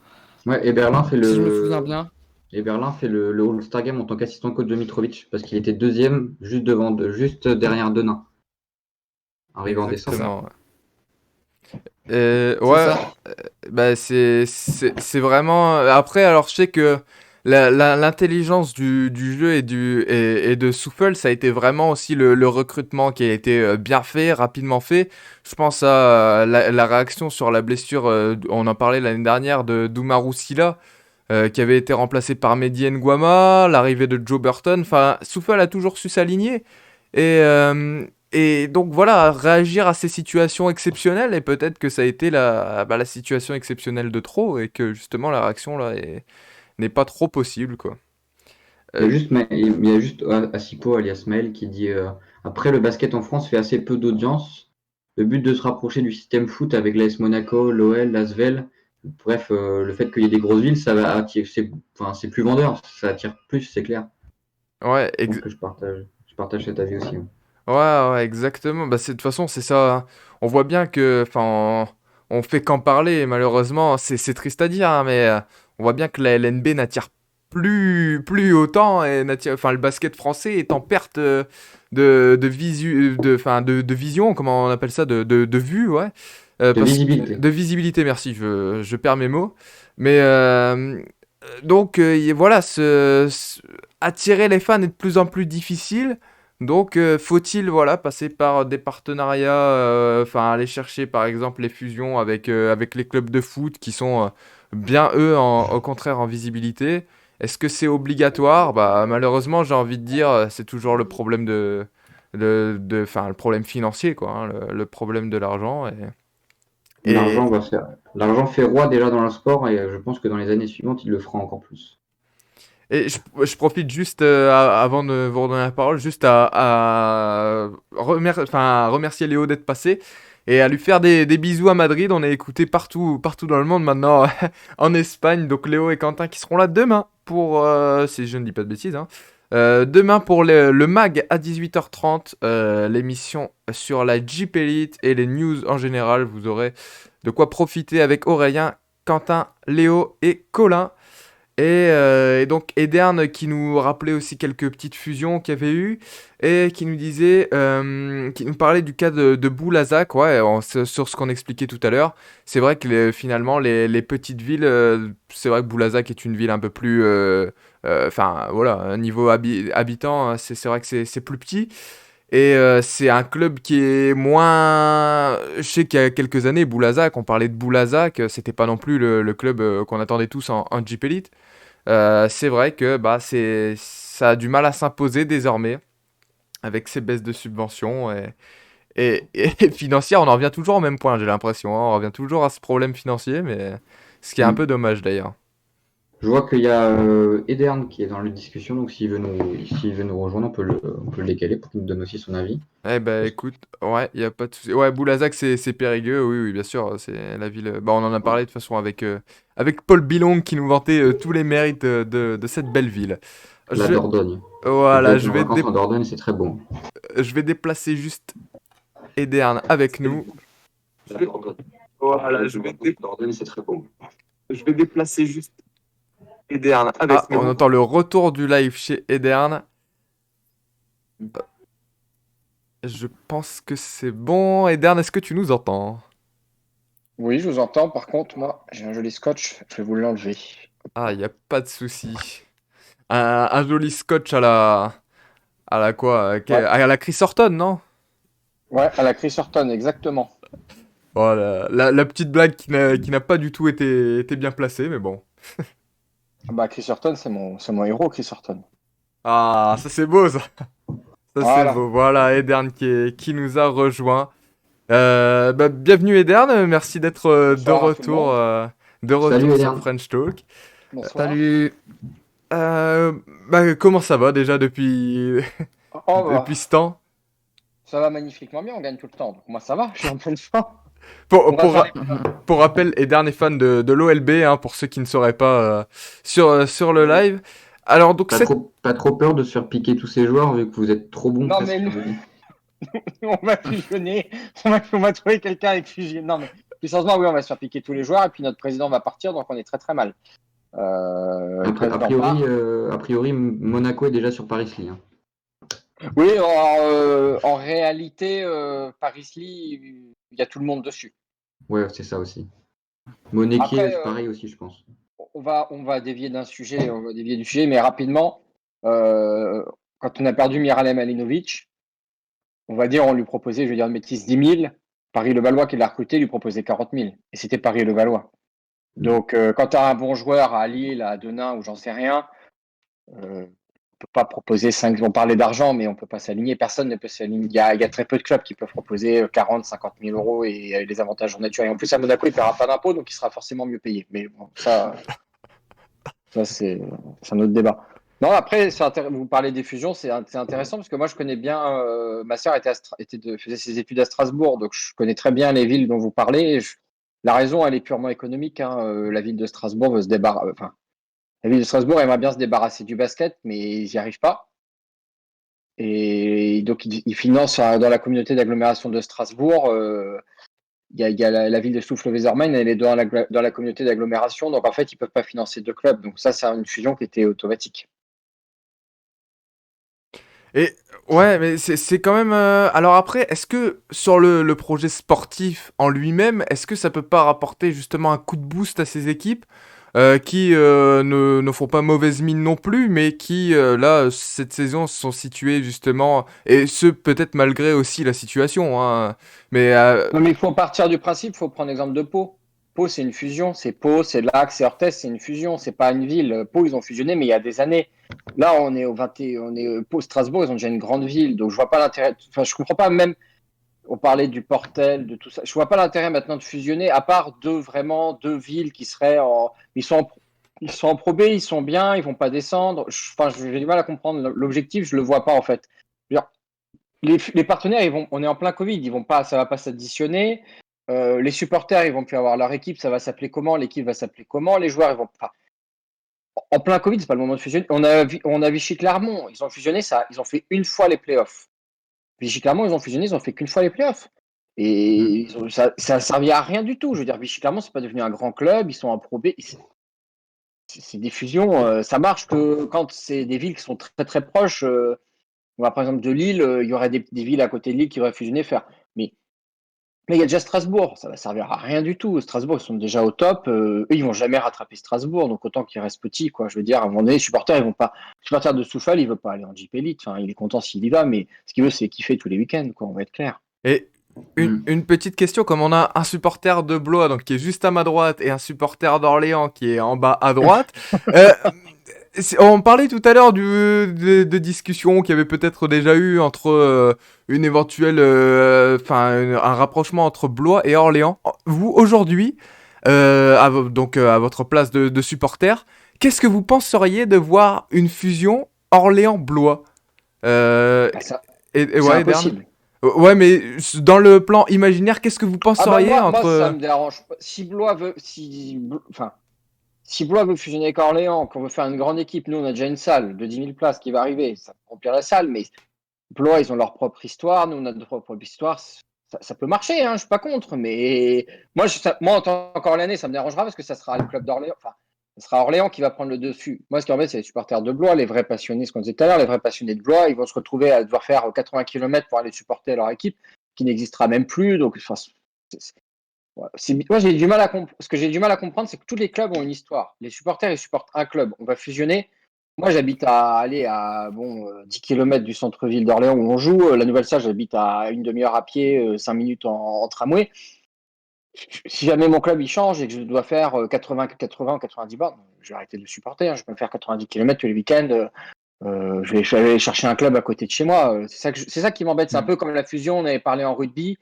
Ouais, si je me souviens bien. Et Berlin fait le All-Star Game en tant qu'assistant coach de Mitrovic parce qu'il était deuxième juste derrière Denain, arrivé en C'est décembre. ça. Exactement, ouais. C'est Ouais, ça. bah c'est vraiment... Après, alors je sais que l'intelligence du jeu et de Souffle, ça a été vraiment aussi le recrutement qui a été bien fait, rapidement fait. Je pense à la réaction sur la blessure, on en parlait l'année dernière, de d'Oumarou Sylla, qui avait été remplacé par Mehdi Nguama, l'arrivée de Joe Burton. Enfin, Souffle a toujours su s'aligner. Et et donc voilà, réagir à ces situations exceptionnelles, et peut-être que ça a été la situation exceptionnelle de trop, et que justement la réaction là n'est pas trop possible, quoi. Il y a Euh, juste, il y a juste Asipo alias Maël qui dit après, le basket en France fait assez peu d'audience. Le but de se rapprocher du système foot avec l'AS Monaco, l'OL, l'Asvel, bref, le fait qu'il y ait des grosses villes, ça va attirer, enfin, c'est plus vendeur, ça attire plus, c'est clair. ouais, Je pense que je partage cet avis aussi. ouais, exactement. Bah, de toute façon, c'est ça, hein. On voit bien que, enfin, on fait qu'en parler, et malheureusement, c'est triste à dire, hein, mais on voit bien que la LNB n'attire plus autant, et enfin, le basket français est en perte de vision, comment on appelle ça, de vue, ouais. De visibilité. De visibilité, merci, je perds mes mots. Mais donc, voilà, attirer les fans est de plus en plus difficile. Donc, faut-il voilà, passer par des partenariats, enfin aller chercher par exemple les fusions avec les clubs de foot qui sont bien eux au contraire en visibilité. Est-ce que c'est obligatoire? Bah malheureusement j'ai envie de dire c'est toujours le problème enfin le problème financier quoi, hein, le problème de l'argent et, L'argent va faire, l'argent fait roi déjà dans le sport et je pense que dans les années suivantes, il le fera encore plus. Et je profite juste, avant de vous redonner la parole, juste à remercier Léo d'être passé et à lui faire des bisous à Madrid. On est écouté partout dans le monde maintenant, en Espagne. Donc Léo et Quentin qui seront là demain pour, si je ne dis pas de bêtises, hein, demain pour le MAG à 18h30, l'émission sur la Jeep Elite et les news en général. Vous aurez de quoi profiter avec Aurélien, Quentin, Léo et Colin. Et donc Edern qui nous rappelait aussi quelques petites fusions qu'il y avait eu et qui nous disait, qui nous parlait du cas de Boulazac, ouais, sur ce qu'on expliquait tout à l'heure. C'est vrai que finalement les petites villes, c'est vrai que Boulazac est une ville un peu plus, enfin voilà, niveau habitant, hein, c'est vrai que c'est plus petit. Et c'est un club qui est moins. Je sais qu'il y a quelques années, Boulazac, on parlait de Boulazac, c'était pas non plus le club qu'on attendait tous en Jeep Elite. C'est vrai que bah, ça a du mal à s'imposer désormais avec ces baisses de subventions et financières. On en revient toujours au même point, j'ai l'impression, hein. On revient toujours à ce problème financier, mais ce qui est un Mm. peu dommage d'ailleurs. Je vois qu'il y a Edern qui est dans la discussion, donc s'il veut nous rejoindre, on peut le décaler pour qu'il nous donne aussi son avis. Eh ben écoute, ouais, il y a pas de souci. Ouais, Boulazac, c'est Périgueux, oui, oui, bien sûr, c'est la ville. Bah, on en a parlé de toute façon avec Paul Bilong qui nous vantait tous les mérites de cette belle ville. La Je, Dordogne. J'ai déjà voilà, été en vacances en Dordogne, c'est très bon. je vais déplacer juste Edern avec nous. La Dordogne. Voilà, Dordogne, c'est très bon. Je vais déplacer juste Edern avec nous. On entend le retour du live chez Edern. Je pense que c'est bon. Edern, est-ce que tu nous entends? Oui, je vous entends. Par contre, moi, j'ai un joli scotch. Je vais vous l'enlever. Ah, il n'y a pas de souci. Un joli scotch à la quoi? Ouais, À la Chris Horton, non? ouais, à la Chris Horton, exactement. Voilà, la petite blague qui n'a pas du tout été bien placée, mais bon. Ah bah, Chris Horton, c'est mon héros, Chris Horton. Ah, ça c'est beau ça. Ça c'est Voilà. beau. Voilà, Edern qui nous a rejoint. Bah, bienvenue Edern, merci d'être Bonsoir à tout le monde. de Salut retour sur Edern. French Talk. Bonsoir. Salut. Bah, comment ça va déjà depuis, Oh, bah, depuis ce temps? ça va magnifiquement bien, on gagne tout le temps. Donc, moi, ça va, je suis en pleine forme. Pour, On va faire pour, les... pour rappel, Edern est fan de l'OLB, hein, pour ceux qui ne sauraient pas sur le live. Alors, donc, Pas trop peur de se faire piquer tous ces joueurs vu que vous êtes trop bons Non, presque mais sur nous, le lit. on va fusionner. On va trouver quelqu'un avec fusion. Non, mais plus sérieusement, oui, on va se faire piquer tous les joueurs. Et puis, notre président va partir, donc on est très, très mal. Le président part. A priori, Monaco est déjà sur Paris-Lee. Hein. Oui, en réalité, Paris-Lee, il y a tout le monde dessus. Ouais, c'est ça aussi. Moneke, Après, c'est pareil aussi, je pense. on va dévier d'un sujet, on va dévier du sujet, mais rapidement, quand on a perdu Miralem Alinovic, on va dire, on lui proposait, je vais dire une bêtise, 10 000. Paris-Levallois qui l'a recruté lui proposait 40 000. Et c'était Paris-Levallois. Donc, quand tu as un bon joueur à Lille, à Denain ou j'en sais rien, peut pas proposer 5. On parlait d'argent, mais on peut pas s'aligner. Personne ne peut s'aligner. Il y a très peu de clubs qui peuvent proposer 40, 50 000 euros et les avantages en nature. Et en plus, à Monaco, il ne paiera pas d'impôt, donc il sera forcément mieux payé. Mais bon, ça c'est un autre débat. Non, après, vous parlez des fusions, c'est intéressant parce que moi, je connais bien. Ma sœur faisait ses études à Strasbourg, donc je connais très bien les villes dont vous parlez. La raison, elle est purement économique, hein. La ville de Strasbourg veut se débarrasser. Enfin, la ville de Strasbourg aimerait bien se débarrasser du basket, mais ils n'y arrivent pas. Et donc, ils financent dans la communauté d'agglomération de Strasbourg. Il y a la ville de Souffle-Wesermain, elle est dans la communauté d'agglomération. Donc, en fait, ils ne peuvent pas financer deux clubs. Donc, ça, c'est une fusion qui était automatique. Et ouais, mais c'est quand même. Alors après, est-ce que sur le projet sportif en lui-même, est-ce que ça peut pas rapporter justement un coup de boost à ces équipes qui ne font pas mauvaise mine non plus, mais qui là cette saison se sont situées justement, et ce peut-être malgré aussi la situation, hein, mais Non, mais il faut partir du principe, il faut prendre l'exemple de Pau. Pau, c'est une fusion. C'est Pau, c'est Lac, c'est Orthez, c'est une fusion. C'est pas une ville. Pau, ils ont fusionné, mais il y a des années. Là, on est au 20, on est Pau, Strasbourg, ils ont déjà une grande ville. Donc, je vois pas l'intérêt. Enfin, je comprends pas même. On parlait du Portel, de tout ça. Je vois pas l'intérêt maintenant de fusionner, à part deux villes qui seraient ils sont en Pro B, ils sont bien, ils vont pas descendre. Enfin, j'ai du mal à comprendre l'objectif, je le vois pas en fait. Je veux dire, les partenaires, on est en plein Covid, ça va pas s'additionner. Les supporters, ils vont plus avoir leur équipe, ça va s'appeler comment, l'équipe va s'appeler comment, les joueurs, ils vont pas. En plein Covid, c'est pas le moment de fusionner. On a Vichy Clermont, ils ont fusionné ça, ils ont fait une fois les playoffs. Vichy Clermont, ils ont fusionné, ils ont fait qu'une fois les playoffs. Et ça a servi à rien du tout. Je veux dire, Vichy Clermont, c'est pas devenu un grand club, ils sont en Pro B. C'est des fusions, ça marche que quand c'est des villes qui sont très très proches. Par exemple, de Lille, il y aurait des villes à côté de Lille qui auraient fusionné faire. Mais là, il y a déjà Strasbourg, ça va servir à rien du tout. Strasbourg, ils sont déjà au top. Eux, ils vont jamais rattraper Strasbourg, donc autant qu'ils restent petits, quoi. Je veux dire, à un moment donné, les supporters, ils vont pas. Le supporter de Souffal, il veut pas aller en Jeep Elite. Enfin, il est content s'il y va, mais ce qu'il veut, c'est kiffer tous les week-ends, quoi. On va être clair. et une petite question, comme on a un supporter de Blois donc qui est juste à ma droite et un supporter d'Orléans qui est en bas à droite. On parlait tout à l'heure de discussions qu'il y avait peut-être déjà eu entre une éventuelle, un rapprochement entre Blois et Orléans. Vous aujourd'hui, donc à votre place de supporter, qu'est-ce que vous penseriez de voir une fusion Orléans-Blois Bah, et c'est ouais, Berne. impossible. Ouais, mais dans le plan imaginaire, qu'est-ce que vous Ah bah penseriez moi, ça entre... me dérange pas. Si Blois veut fusionner avec Orléans, qu'on veut faire une grande équipe, nous, on a déjà une salle de 10 000 places qui va arriver. Ça remplir la salle, mais Blois, ils ont leur propre histoire. Nous, on a notre propre histoire. Ça peut marcher, hein, je suis pas contre. Mais moi, en tant qu'Orléanais, ça me dérangera parce que ça sera le club d'Orléans. Enfin, ça sera Orléans qui va prendre le dessus. Moi, ce qui embête, c'est les supporters de Blois, les vrais passionnés, ce qu'on disait tout à l'heure, les vrais passionnés de Blois. Ils vont se retrouver à devoir faire 80 km pour aller supporter leur équipe qui n'existera même plus. Donc, enfin, moi, j'ai du mal à comprendre. Ce que j'ai du mal à comprendre, c'est que tous les clubs ont une histoire. Les supporters, ils supportent un club. On va fusionner. Moi, j'habite à 10 km du centre-ville d'Orléans où on joue. La Nouvelle-Salle, j'habite à une demi-heure à pied, 5 minutes en tramway. Si jamais mon club il change et que je dois faire 80 ou 90 bornes, je vais arrêter de le supporter. Je peux me faire 90 km tous les week-ends. Je vais aller chercher un club à côté de chez moi. C'est ça qui m'embête. C'est un peu comme la fusion, on avait parlé en rugby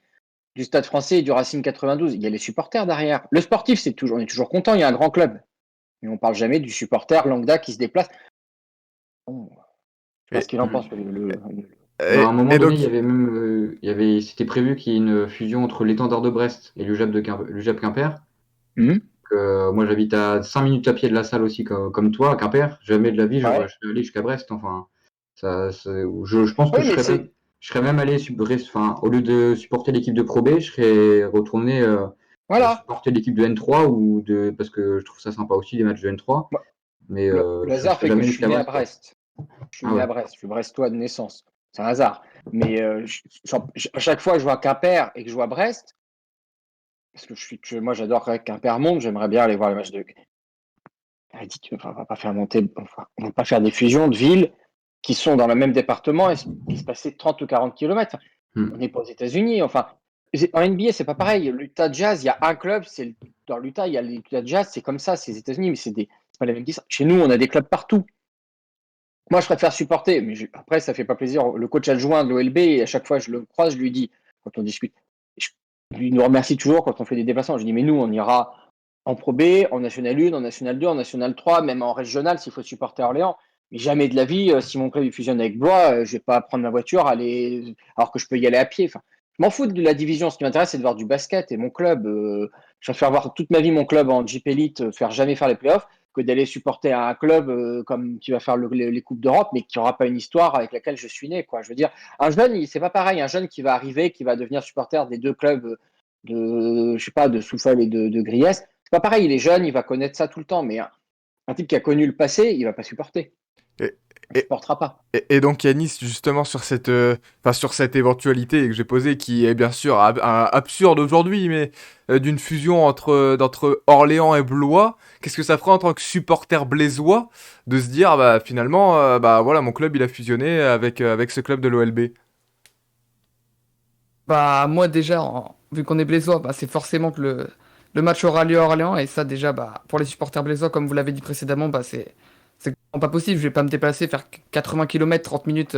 du Stade français et du Racing 92. Il y a les supporters derrière. Le sportif, on est toujours content, il y a un grand club. Mais on parle jamais du supporter lambda qui se déplace. Bon, je sais pas ce Et, qu'il en pense. Bah, à un moment et donné, donc, c'était prévu qu'il y ait une fusion entre l'Étendard de Brest et l'UJAP Quimper. Moi, j'habite à 5 minutes à pied de la salle aussi, comme toi, à Quimper. Jamais de la vie, Ouais. je serais allé jusqu'à Brest. Enfin, je pense que Oui, mais je serais même allé enfin, au lieu de supporter l'équipe de Pro B, je serais retourné voilà. supporter l'équipe de N3 parce que je trouve ça sympa aussi les matchs de N3. Moi, Mais le je hasard serais fait que jamais je suis jusqu'à né à Brest, quoi. Brest. Je suis Ah né ouais. à Brest. Je suis brestois de naissance. C'est un hasard. Mais à chaque fois que je vois Quimper et que je vois Brest, parce que moi j'adore Quimper monte, j'aimerais bien aller voir les matchs de. Elle dit on va pas faire on va pas faire des fusions de villes qui sont dans le même département et se passer 30 ou 40 km. On Hmm. n'est pas aux États-Unis. Enfin, en NBA, c'est pas pareil. L'Utah Jazz, il y a un club, dans l'Utah, il y a l'Utah Jazz, c'est comme ça, c'est les États-Unis, mais c'est pas les mêmes distances. Chez nous, on a des clubs partout. Moi, je préfère supporter, mais après, ça fait pas plaisir. Le coach adjoint de l'OLB, et à chaque fois je le croise, je lui dis, quand on discute, je, lui nous remercie toujours quand on fait des déplacements. Je dis, mais nous, on ira en Pro B, en National 1, en National 2, en National 3, même en régional s'il faut supporter Orléans. Mais jamais de la vie, si mon club fusionne avec Blois, je vais pas prendre ma voiture, aller, alors que je peux y aller à pied. Enfin, je m'en fous de la division. Ce qui m'intéresse, c'est de voir du basket. Et mon club, je préfère voir toute ma vie mon club en Jeep Elite, jamais faire les playoffs, que d'aller supporter un club comme qui va faire les Coupes d'Europe, mais qui n'aura pas une histoire avec laquelle je suis né. Quoi. Je veux dire, un jeune, c'est pas pareil. Un jeune qui va arriver, qui va devenir supporter des deux clubs je sais pas, de Souffle et de Griès, c'est pas pareil. Il est jeune, il va connaître ça tout le temps, mais un type qui a connu le passé, il va pas supporter. Et, Il et, supportera pas. et donc Yanis, justement sur cette éventualité que j'ai posée, qui est bien sûr absurde aujourd'hui, mais d'une fusion d'entre Orléans et Blois, qu'est-ce que ça ferait en tant que supporter blésois de se dire, bah finalement, bah voilà, mon club il a fusionné avec ce club de l'OLB. Bah, moi, déjà, vu qu'on est blésois, bah, c'est forcément que le match aura lieu à Orléans. Et ça, déjà, bah, pour les supporters blésois, comme vous l'avez dit précédemment, bah, c'est pas possible. Je vais pas me déplacer, faire 80 km, 30 minutes,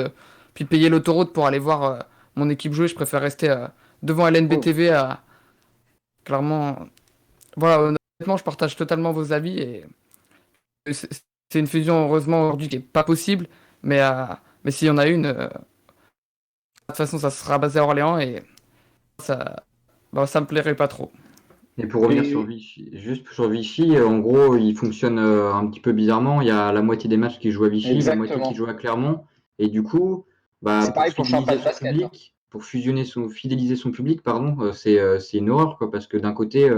puis payer l'autoroute pour aller voir mon équipe jouer. Je préfère rester devant LNB Oh. TV. Clairement, voilà, honnêtement, je partage totalement vos avis. Et c'est c'est une fusion, heureusement, aujourd'hui, qui est pas possible. Mais s'il y en a une, de toute façon, ça sera basé à Orléans et ça, bah, ça me plairait pas trop. Et pour revenir sur Et Vichy, juste sur Vichy, en gros, il fonctionne un petit peu bizarrement. Il y a la moitié des matchs qui jouent à Vichy, la moitié qui exactement. jouent à Clermont. Et du coup, bah, C'est pareil pour Champagne Basket. Hein. pour fidéliser son public, pardon, c'est une horreur, quoi, parce que d'un côté,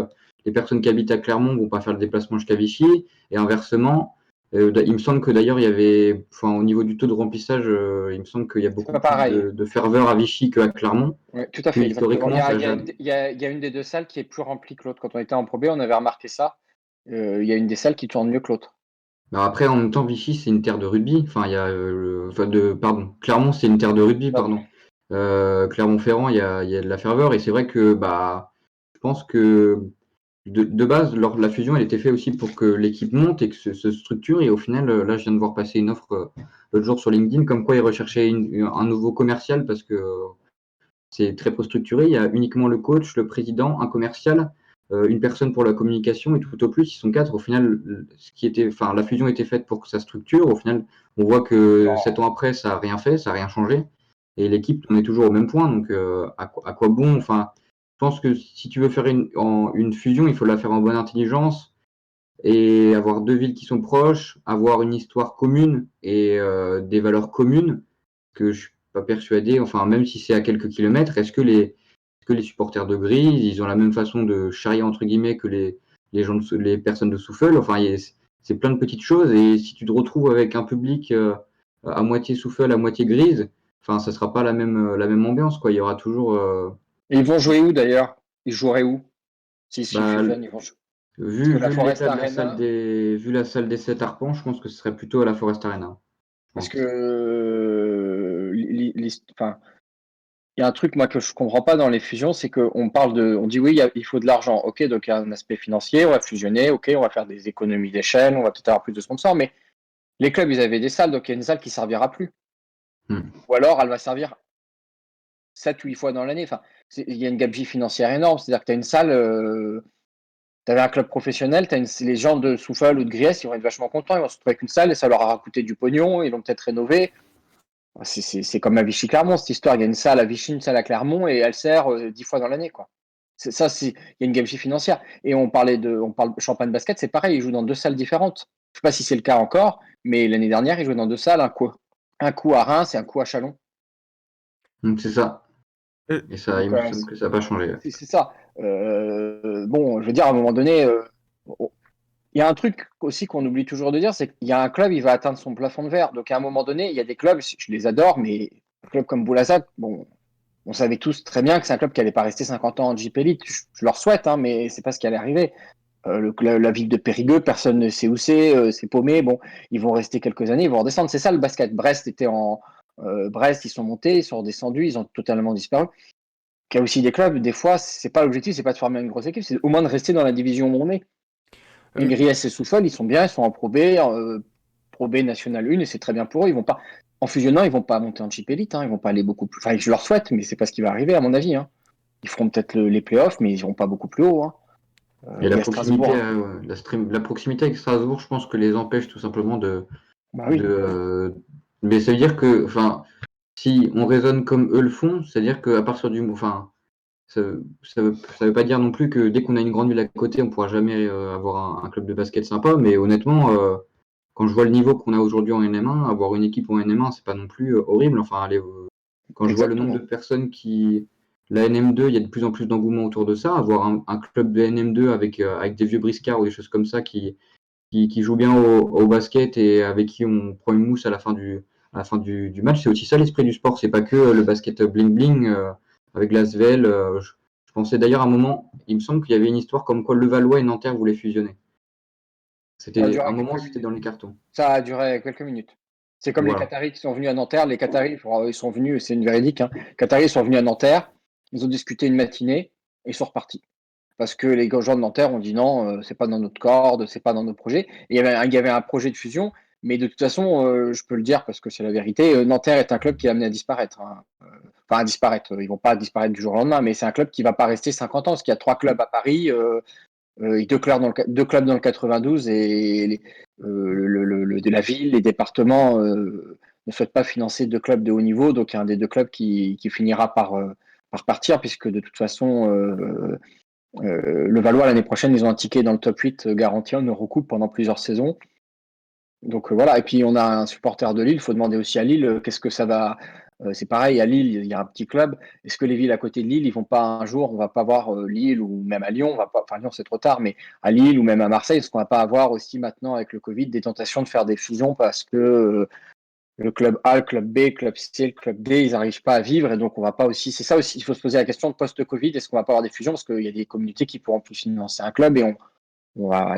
les personnes qui habitent à Clermont vont pas faire le déplacement jusqu'à Vichy, et inversement, il me semble que d'ailleurs, il y avait, enfin, au niveau du taux de remplissage, il me semble qu'il y a C'est beaucoup pas plus pareil. de ferveur à Vichy qu'à Clermont. Ouais, tout à Que fait, exactement. historiquement, ça a Il y a une des deux salles qui est plus remplie que l'autre. Quand on était en Pro B, on avait remarqué ça. Il y a une des salles qui tourne mieux que l'autre. Alors après, en même temps, Vichy, c'est une terre de rugby. Enfin, il y a, pardon, Clermont, c'est une terre de rugby, Pardon. pardon. Clermont-Ferrand, il y a de la ferveur. Et c'est vrai que, bah, je pense que de base, lors de la fusion, elle était faite aussi pour que l'équipe monte et que se structure. Et au final, là, je viens de voir passer une offre l'autre jour sur LinkedIn, comme quoi ils recherchaient un nouveau commercial parce que c'est très peu structuré. Il y a uniquement le coach, le président, un commercial, une personne pour la communication et tout au plus, ils sont quatre. Au final, la fusion était faite pour que ça structure. Au final, on voit que 7 ans après, ça n'a rien fait, ça n'a rien changé. Et l'équipe, on est toujours au même point. Donc, à quoi bon? Enfin, je pense que si tu veux faire une fusion, il faut la faire en bonne intelligence et avoir deux villes qui sont proches, avoir une histoire commune et des valeurs communes que je suis pas persuadé, enfin même si c'est à quelques kilomètres, est-ce que les supporters de Grise, ils ont la même façon de charrier entre guillemets que les personnes de Souffle, enfin c'est plein de petites choses et si tu te retrouves avec un public à moitié Souffle, à moitié Grise, enfin ça sera pas la même ambiance quoi, il y aura toujours Et ils vont jouer où d'ailleurs? Ils joueraient où? Si bah, fusionnent, ils vont jouer. Parce que la vu Forest l'état de la salle Arena, vu la salle des 7 arpents, je pense que ce serait plutôt à la Forest Arena, je parce que pense. enfin, il y a un truc moi que je comprends pas dans les fusions, c'est qu'on parle on dit oui, il faut de l'argent. Ok, donc il y a un aspect financier, on va fusionner, ok, on va faire des économies d'échelle, on va peut-être avoir plus de sponsors, mais les clubs, ils avaient des salles, donc il y a une salle qui servira plus. Hmm. Ou alors, elle va servir 7 ou 8 fois dans l'année. Enfin, il y a une gabegie financière énorme. C'est-à-dire que tu as une salle, tu avais un club professionnel, les gens de Souffle ou de Griès, ils vont être vachement contents. Ils vont se retrouver avec une salle et ça leur aura coûté du pognon. Ils l'ont peut-être rénové. C'est comme à Vichy-Clermont, cette histoire. Il y a une salle à Vichy, une salle à Clermont et elle sert 10 fois dans l'année. Quoi. Il y a une gabegie financière. Et on parle de Champagne Basket, c'est pareil, ils jouent dans deux salles différentes. Je ne sais pas si c'est le cas encore, mais l'année dernière, ils jouaient dans deux salles, un coup à Reims et un coup à Chalon. Donc c'est ça. Et- Et ça, Donc, il me semble que ça n'a pas changé. Ouais. c'est ça. Bon, je veux dire, à un moment donné, il y a un truc aussi qu'on oublie toujours de dire, c'est qu'il y a un club, il va atteindre son plafond de verre. Donc, à un moment donné, il y a des clubs, je les adore, mais un club comme Boulazac, bon, on savait tous très bien que c'est un club qui n'allait pas rester 50 ans en Jeep Elite. Je leur souhaite, hein, mais c'est pas ce qui allait arriver. La ville de Périgueux, personne ne sait où c'est paumé. Bon, ils vont rester quelques années, ils vont redescendre. C'est ça le basket. Brest, ils sont montés, ils sont redescendus, ils ont totalement disparu. Il y a aussi des clubs, des fois, c'est pas l'objectif, c'est pas de former une grosse équipe, c'est au moins de rester dans la division où on est. Et euh, Griès et Souffle, ils sont bien, ils sont en Pro B. Pro B National 1 et c'est très bien pour eux. Ils vont pas, en fusionnant, ils vont pas monter en Chip Elite. Ils vont pas aller beaucoup plus. Enfin, je leur souhaite, mais c'est pas ce qui va arriver à mon avis. Ils feront peut-être les playoffs, mais ils iront pas beaucoup plus haut. Et Il la y a Strasbourg. proximité, la proximité avec Strasbourg, je pense que les empêche tout simplement Bah de oui. mais ça veut dire que, enfin, si on raisonne comme eux le font, c'est-à-dire qu'à partir du, enfin, ça veut pas dire non plus que dès qu'on a une grande ville à côté, on pourra jamais avoir un club de basket sympa. Mais honnêtement, quand je vois le niveau qu'on a aujourd'hui en NM1, avoir une équipe en NM1, c'est pas non plus horrible. Enfin, quand je vois le nombre de Exactement. personnes qui. La NM2, il y a de plus en plus d'engouement autour de ça. Avoir un club de NM2 avec des vieux briscards ou des choses comme ça qui jouent bien au basket et avec qui on prend une mousse à la fin du match, c'est aussi ça l'esprit du sport. C'est pas que le basket bling-bling avec l'Asvel. Je pensais d'ailleurs à un moment, il me semble qu'il y avait une histoire comme quoi Levallois et Nanterre voulaient fusionner. Ça a C'était duré un moment, quelques c'était minutes. dans les cartons. Ça a duré quelques minutes. C'est comme les Voilà. Qataris qui sont venus à Nanterre. Les Qataris, ils sont venus, c'est une véridique. Les Qataris sont venus à Nanterre. Ils ont discuté une matinée et ils sont repartis. Parce que les gens de Nanterre ont dit non, c'est pas dans notre corde, c'est pas dans nos projets. Et il y avait un projet de fusion, mais de toute façon, je peux le dire parce que c'est la vérité, Nanterre est un club qui est amené à disparaître. Enfin, à disparaître, ils vont pas disparaître du jour au lendemain, mais c'est un club qui va pas rester 50 ans, parce qu'il y a 3 clubs à Paris, deux clubs dans le 92, et de la ville, les départements ne souhaitent pas financer 2 clubs de haut niveau, donc il y a un des 2 clubs qui finira par partir, puisque de toute façon, le Valois, l'année prochaine, ils ont un ticket dans le top 8 garanti en Eurocoupe pendant plusieurs saisons. Donc voilà, et puis on a un supporter de Lille, il faut demander aussi à Lille qu'est-ce que ça va. C'est pareil, à Lille, il y a un petit club. Est-ce que les villes à côté de Lille, ils vont pas un jour, on va pas voir Lille ou même à Lyon, on va pas, enfin Lyon c'est trop tard, mais à Lille ou même à Marseille, est-ce qu'on va pas avoir aussi maintenant avec le Covid des tentations de faire des fusions parce que le club A, le club B, le club C, le club D, ils n'arrivent pas à vivre et donc on va pas aussi. C'est ça aussi, il faut se poser la question de post-Covid, est-ce qu'on va pas avoir des fusions parce qu'il y a des communautés qui pourront plus financer un club et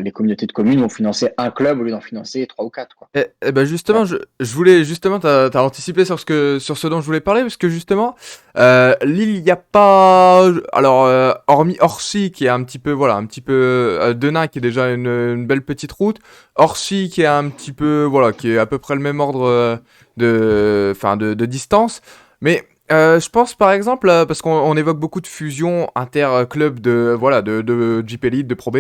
les communautés de communes vont financer un club au lieu d'en financer 3 ou 4, quoi. Ben justement, Voilà. je voulais justement, t'as anticipé sur ce dont je voulais parler, parce que justement, Lille, il n'y a pas, alors hormis Orsi qui est un petit peu, voilà, un petit peu Denain qui est déjà une belle petite route, Orsi qui est un petit peu, voilà, qui est à peu près le même ordre enfin de distance, mais je pense par exemple, parce qu'on évoque beaucoup de fusions inter-clubs de, voilà, de Jeep Elite, de Pro B.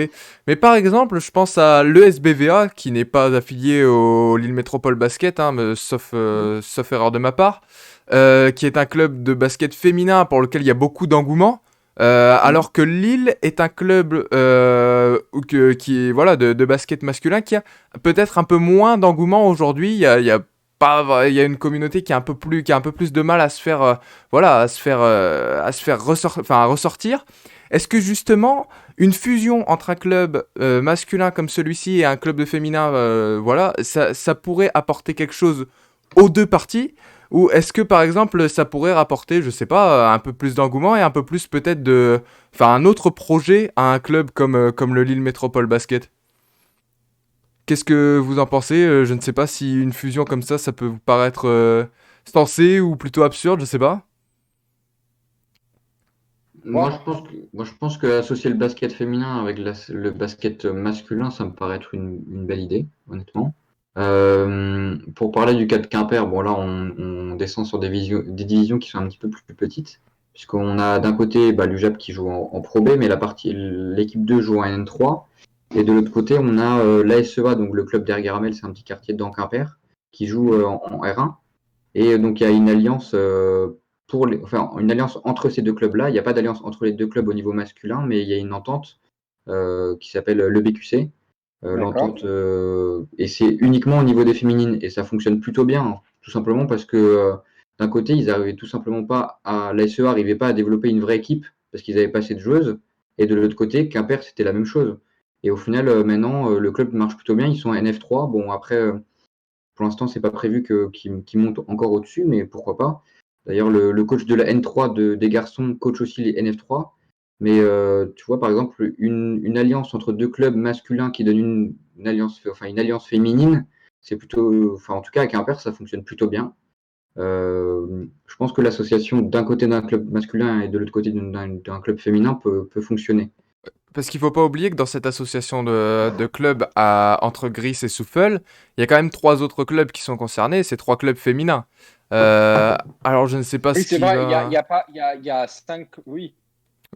Mais par exemple, je pense à l'ESBVA, qui n'est pas affilié au Lille Métropole Basket, hein, sauf erreur de ma part, qui est un club de basket féminin pour lequel il y a beaucoup d'engouement, alors que Lille est un club qui est, voilà, de basket masculin qui a peut-être un peu moins d'engouement aujourd'hui. Il y a une communauté qui a un peu plus de mal à se faire, voilà, à se faire ressortir. Est-ce que justement, une fusion entre un club masculin comme celui-ci et un club de féminin, voilà, ça pourrait apporter quelque chose aux deux parties? Ou est-ce que par exemple, ça pourrait rapporter, je sais pas, un peu plus d'engouement et un peu plus peut-être enfin, un autre projet à un club comme le Lille Métropole Basket? Qu'est-ce que vous en pensez? Je ne sais pas si une fusion comme ça peut vous paraître sensé ou plutôt absurde, je sais pas. Moi, Moi, je pense que associer le basket féminin avec le basket masculin, ça me paraît être une belle idée, honnêtement. Pour parler du cas de Quimper, bon là, on descend sur des divisions qui sont un petit peu plus petites, puisqu'on a d'un côté l'UJAP qui joue en Pro B, mais l'équipe 2 joue en N3, et de l'autre côté, on a l'ASEA, donc le club d'Ergueramel, c'est un petit quartier dans Quimper, qui joue en R1. Et donc, il y a une alliance, enfin, une alliance entre ces deux clubs-là. Il n'y a pas d'alliance entre les deux clubs au niveau masculin, mais il y a une entente qui s'appelle le BQC. d'accord. L'entente, et c'est uniquement au niveau des féminines. Et ça fonctionne plutôt bien, hein, tout simplement parce que d'un côté, ils n'arrivaient tout simplement pas la SEA n'arrivait pas à développer une vraie équipe parce qu'ils n'avaient pas assez de joueuses. Et de l'autre côté, Quimper, c'était la même chose. Et au final, maintenant, le club marche plutôt bien. Ils sont NF3. Bon, après. Pour l'instant, c'est pas prévu qu'ils montent encore au-dessus, mais pourquoi pas. D'ailleurs, le coach de la N3 des garçons coach aussi les NF3. Mais tu vois, par exemple, une alliance entre deux clubs masculins qui donne une alliance féminine, c'est plutôt. Enfin, en tout cas, avec Quimper, ça fonctionne plutôt bien. Je pense que l'association d'un côté d'un club masculin et de l'autre côté d'un club féminin peut fonctionner. parce qu'il faut pas oublier que dans cette association de clubs entre Gris et Souffle, il y a quand même 3 autres clubs qui sont concernés, c'est 3 clubs féminins. Alors je ne sais pas Oui, ce c'est qui vrai, il y va. a pas, il y a 5, oui.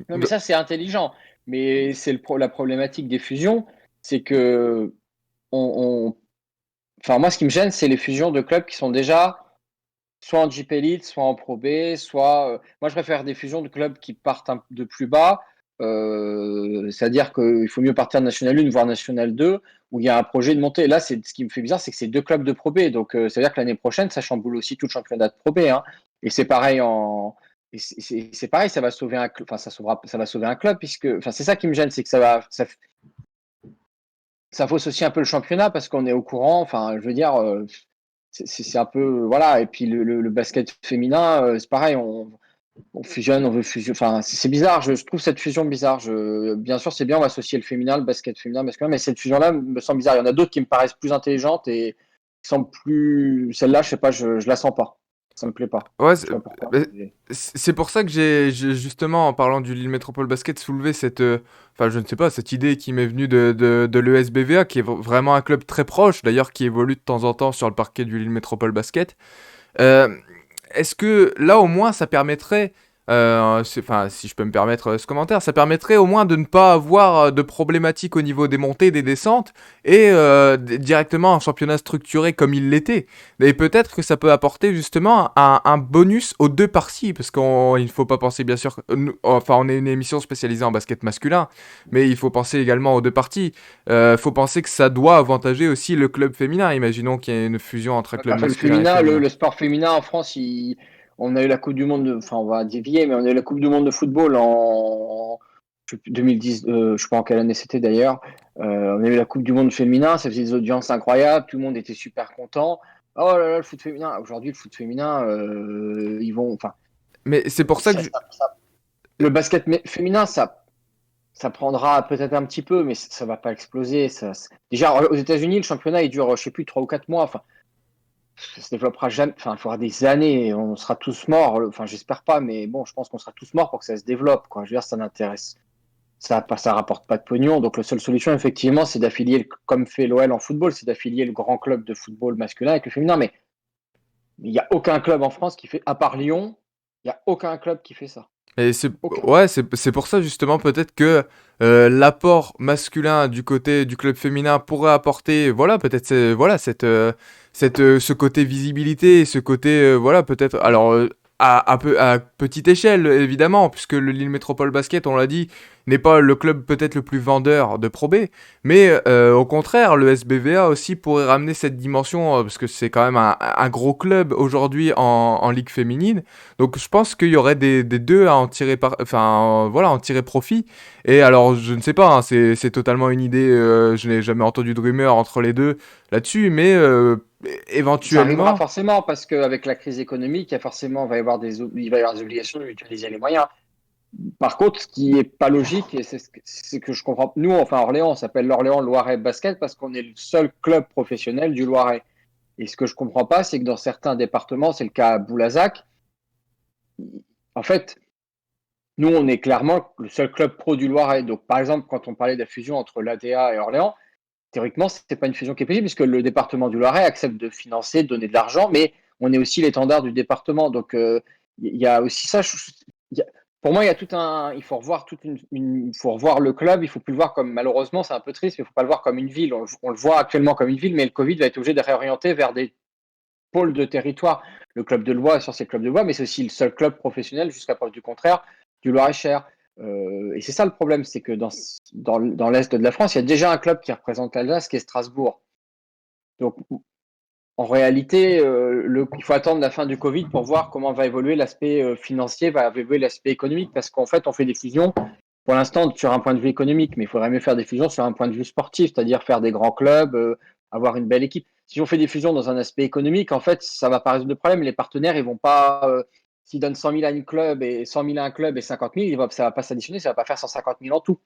Non, mais de- ça, c'est intelligent. Mais c'est la problématique des fusions, c'est que on, enfin, moi, ce qui me gêne, c'est les fusions de clubs qui sont déjà soit en JP Elite, soit en Pro B, soit. Moi, je préfère des fusions de clubs qui partent de plus bas. C'est-à-dire qu'il faut mieux partir de National 1, voire National 2, où il y a un projet de montée. Là, ce qui me fait bizarre, c'est que c'est 2 clubs de Pro B. Donc, c'est-à-dire que l'année prochaine, ça chamboule aussi tout le championnat de Pro B, hein. Et c'est pareil en. C'est pareil, ça va sauver un club. Enfin, ça va sauver un club, puisque. Enfin, c'est ça qui me gêne, c'est que ça fausse aussi un peu le championnat parce qu'on est au courant. Enfin, je veux dire, c'est un peu. Voilà. Et puis le basket féminin, c'est pareil, on fusionne, on veut fusionner. Enfin, c'est bizarre. Je trouve cette fusion bizarre. Bien sûr, c'est bien, on va associer le féminin, le basket féminin, masculin, mais cette fusion-là me semble bizarre. Il y en a d'autres qui me paraissent plus intelligentes et qui semblent plus. Celle-là, je sais pas, je la sens pas. Ça me plaît pas. Ouais, Je sais pas pourquoi. mais c'est pour ça que justement, en parlant du Lille Métropole Basket, soulevé enfin, je ne sais pas, cette idée qui m'est venue de l'ESBVA, qui est vraiment un club très proche, d'ailleurs, qui évolue de temps en temps sur le parquet du Lille Métropole Basket. Euh, Est-ce que là, au moins, ça permettrait, enfin, si je peux me permettre ce commentaire, ça permettrait au moins de ne pas avoir de problématiques au niveau des montées, des descentes, et directement un championnat structuré comme il l'était. Et peut-être que ça peut apporter justement un bonus aux deux parties, parce qu'il ne faut pas penser, bien sûr, enfin, on est une émission spécialisée en basket masculin, mais il faut penser également aux deux parties. Il faut penser que ça doit avantager aussi le club féminin. Imaginons qu'il y ait une fusion entre un club Enfin, le masculin et féminin, féminin. le sport féminin en France, on a eu la Coupe du Monde, enfin, on va dévier, mais on a eu la Coupe du Monde de football en je sais plus, 2010, je sais pas en quelle année c'était d'ailleurs. On a eu la Coupe du Monde féminin, ça faisait des audiences incroyables, tout le monde était super content. Oh là là, le foot féminin. Aujourd'hui, le foot féminin, ils vont, enfin, Mais c'est pour ça que le basket féminin, ça prendra peut-être un petit peu, mais ça va pas exploser. Déjà, aux États-Unis, le championnat, il dure, je sais plus, 3 ou 4 mois. Enfin, ça se développera jamais. Enfin, il faudra des années. On sera tous morts. Enfin, j'espère pas, mais bon, je pense qu'on sera tous morts pour que ça se développe, quoi. Je veux dire, ça n'intéresse. Ça rapporte pas de pognon. Donc, la seule solution, effectivement, c'est d'affilier, comme fait l'OL en football, c'est d'affilier le grand club de football masculin avec le féminin. Mais il n'y a aucun club en France qui fait, à part Lyon, il n'y a aucun club qui fait ça. et c'est Aucun. ouais, c'est pour ça justement peut-être que l'apport masculin du côté du club féminin pourrait apporter voilà peut-être voilà ce côté visibilité, ce côté voilà peut-être alors à petite échelle évidemment puisque le Lille Métropole Basket on l'a dit n'est pas le club peut-être le plus vendeur de Pro B, mais au contraire le SBVA aussi pourrait ramener cette dimension parce que c'est quand même un gros club aujourd'hui en ligue féminine. Donc je pense qu'il y aurait des deux à en tirer enfin voilà, en tirer profit. Et alors je ne sais pas, hein, c'est totalement une idée. Je n'ai jamais entendu de rumeur entre les deux là-dessus, mais Ça arrivera éventuellement. forcément parce qu'avec la crise économique, il y a forcément, il va y avoir des obligations d'utiliser les moyens. Par contre, ce qui est pas logique, et c'est que je comprends. Nous, enfin, Orléans, on s'appelle l'Orléans Loiret Basket parce qu'on est le seul club professionnel du Loiret. Et ce que je comprends pas, c'est que dans certains départements, c'est le cas à Boulazac, en fait, nous, on est clairement le seul club pro du Loiret. Donc, par exemple, quand on parlait de la fusion entre l'ADA et Orléans, théoriquement, ce n'est pas une fusion qui est possible puisque le département du Loiret accepte de financer, de donner de l'argent, mais on est aussi l'étendard du département. Donc, il y a aussi ça. Pour moi, il y a tout un. Il faut revoir il faut revoir le club. Il faut plus le voir comme, malheureusement, c'est un peu triste, mais il ne faut pas le voir comme une ville. On le voit actuellement comme une ville, mais le Covid va être obligé de réorienter vers des pôles de territoire. Le club de Loire, sur c'est le club de Loire, mais c'est aussi le seul club professionnel, jusqu'à preuve du contraire, du Loir-et-Cher. Et c'est ça le problème, c'est que dans l'Est de la France, il y a déjà un club qui représente l'Alsace, qui est Strasbourg. Donc, en réalité, il faut attendre la fin du Covid pour voir comment va évoluer l'aspect financier, va évoluer l'aspect économique, parce qu'en fait, on fait des fusions pour l'instant sur un point de vue économique, mais il faudrait mieux faire des fusions sur un point de vue sportif, c'est-à-dire faire des grands clubs, avoir une belle équipe. Si on fait des fusions dans un aspect économique, en fait, ça va pas résoudre de problème. Les partenaires, ils vont pas, s'ils donnent 100 000 à une club et 100 000 à un club et 50 000, ça va pas s'additionner, ça va pas faire 150 000 en tout.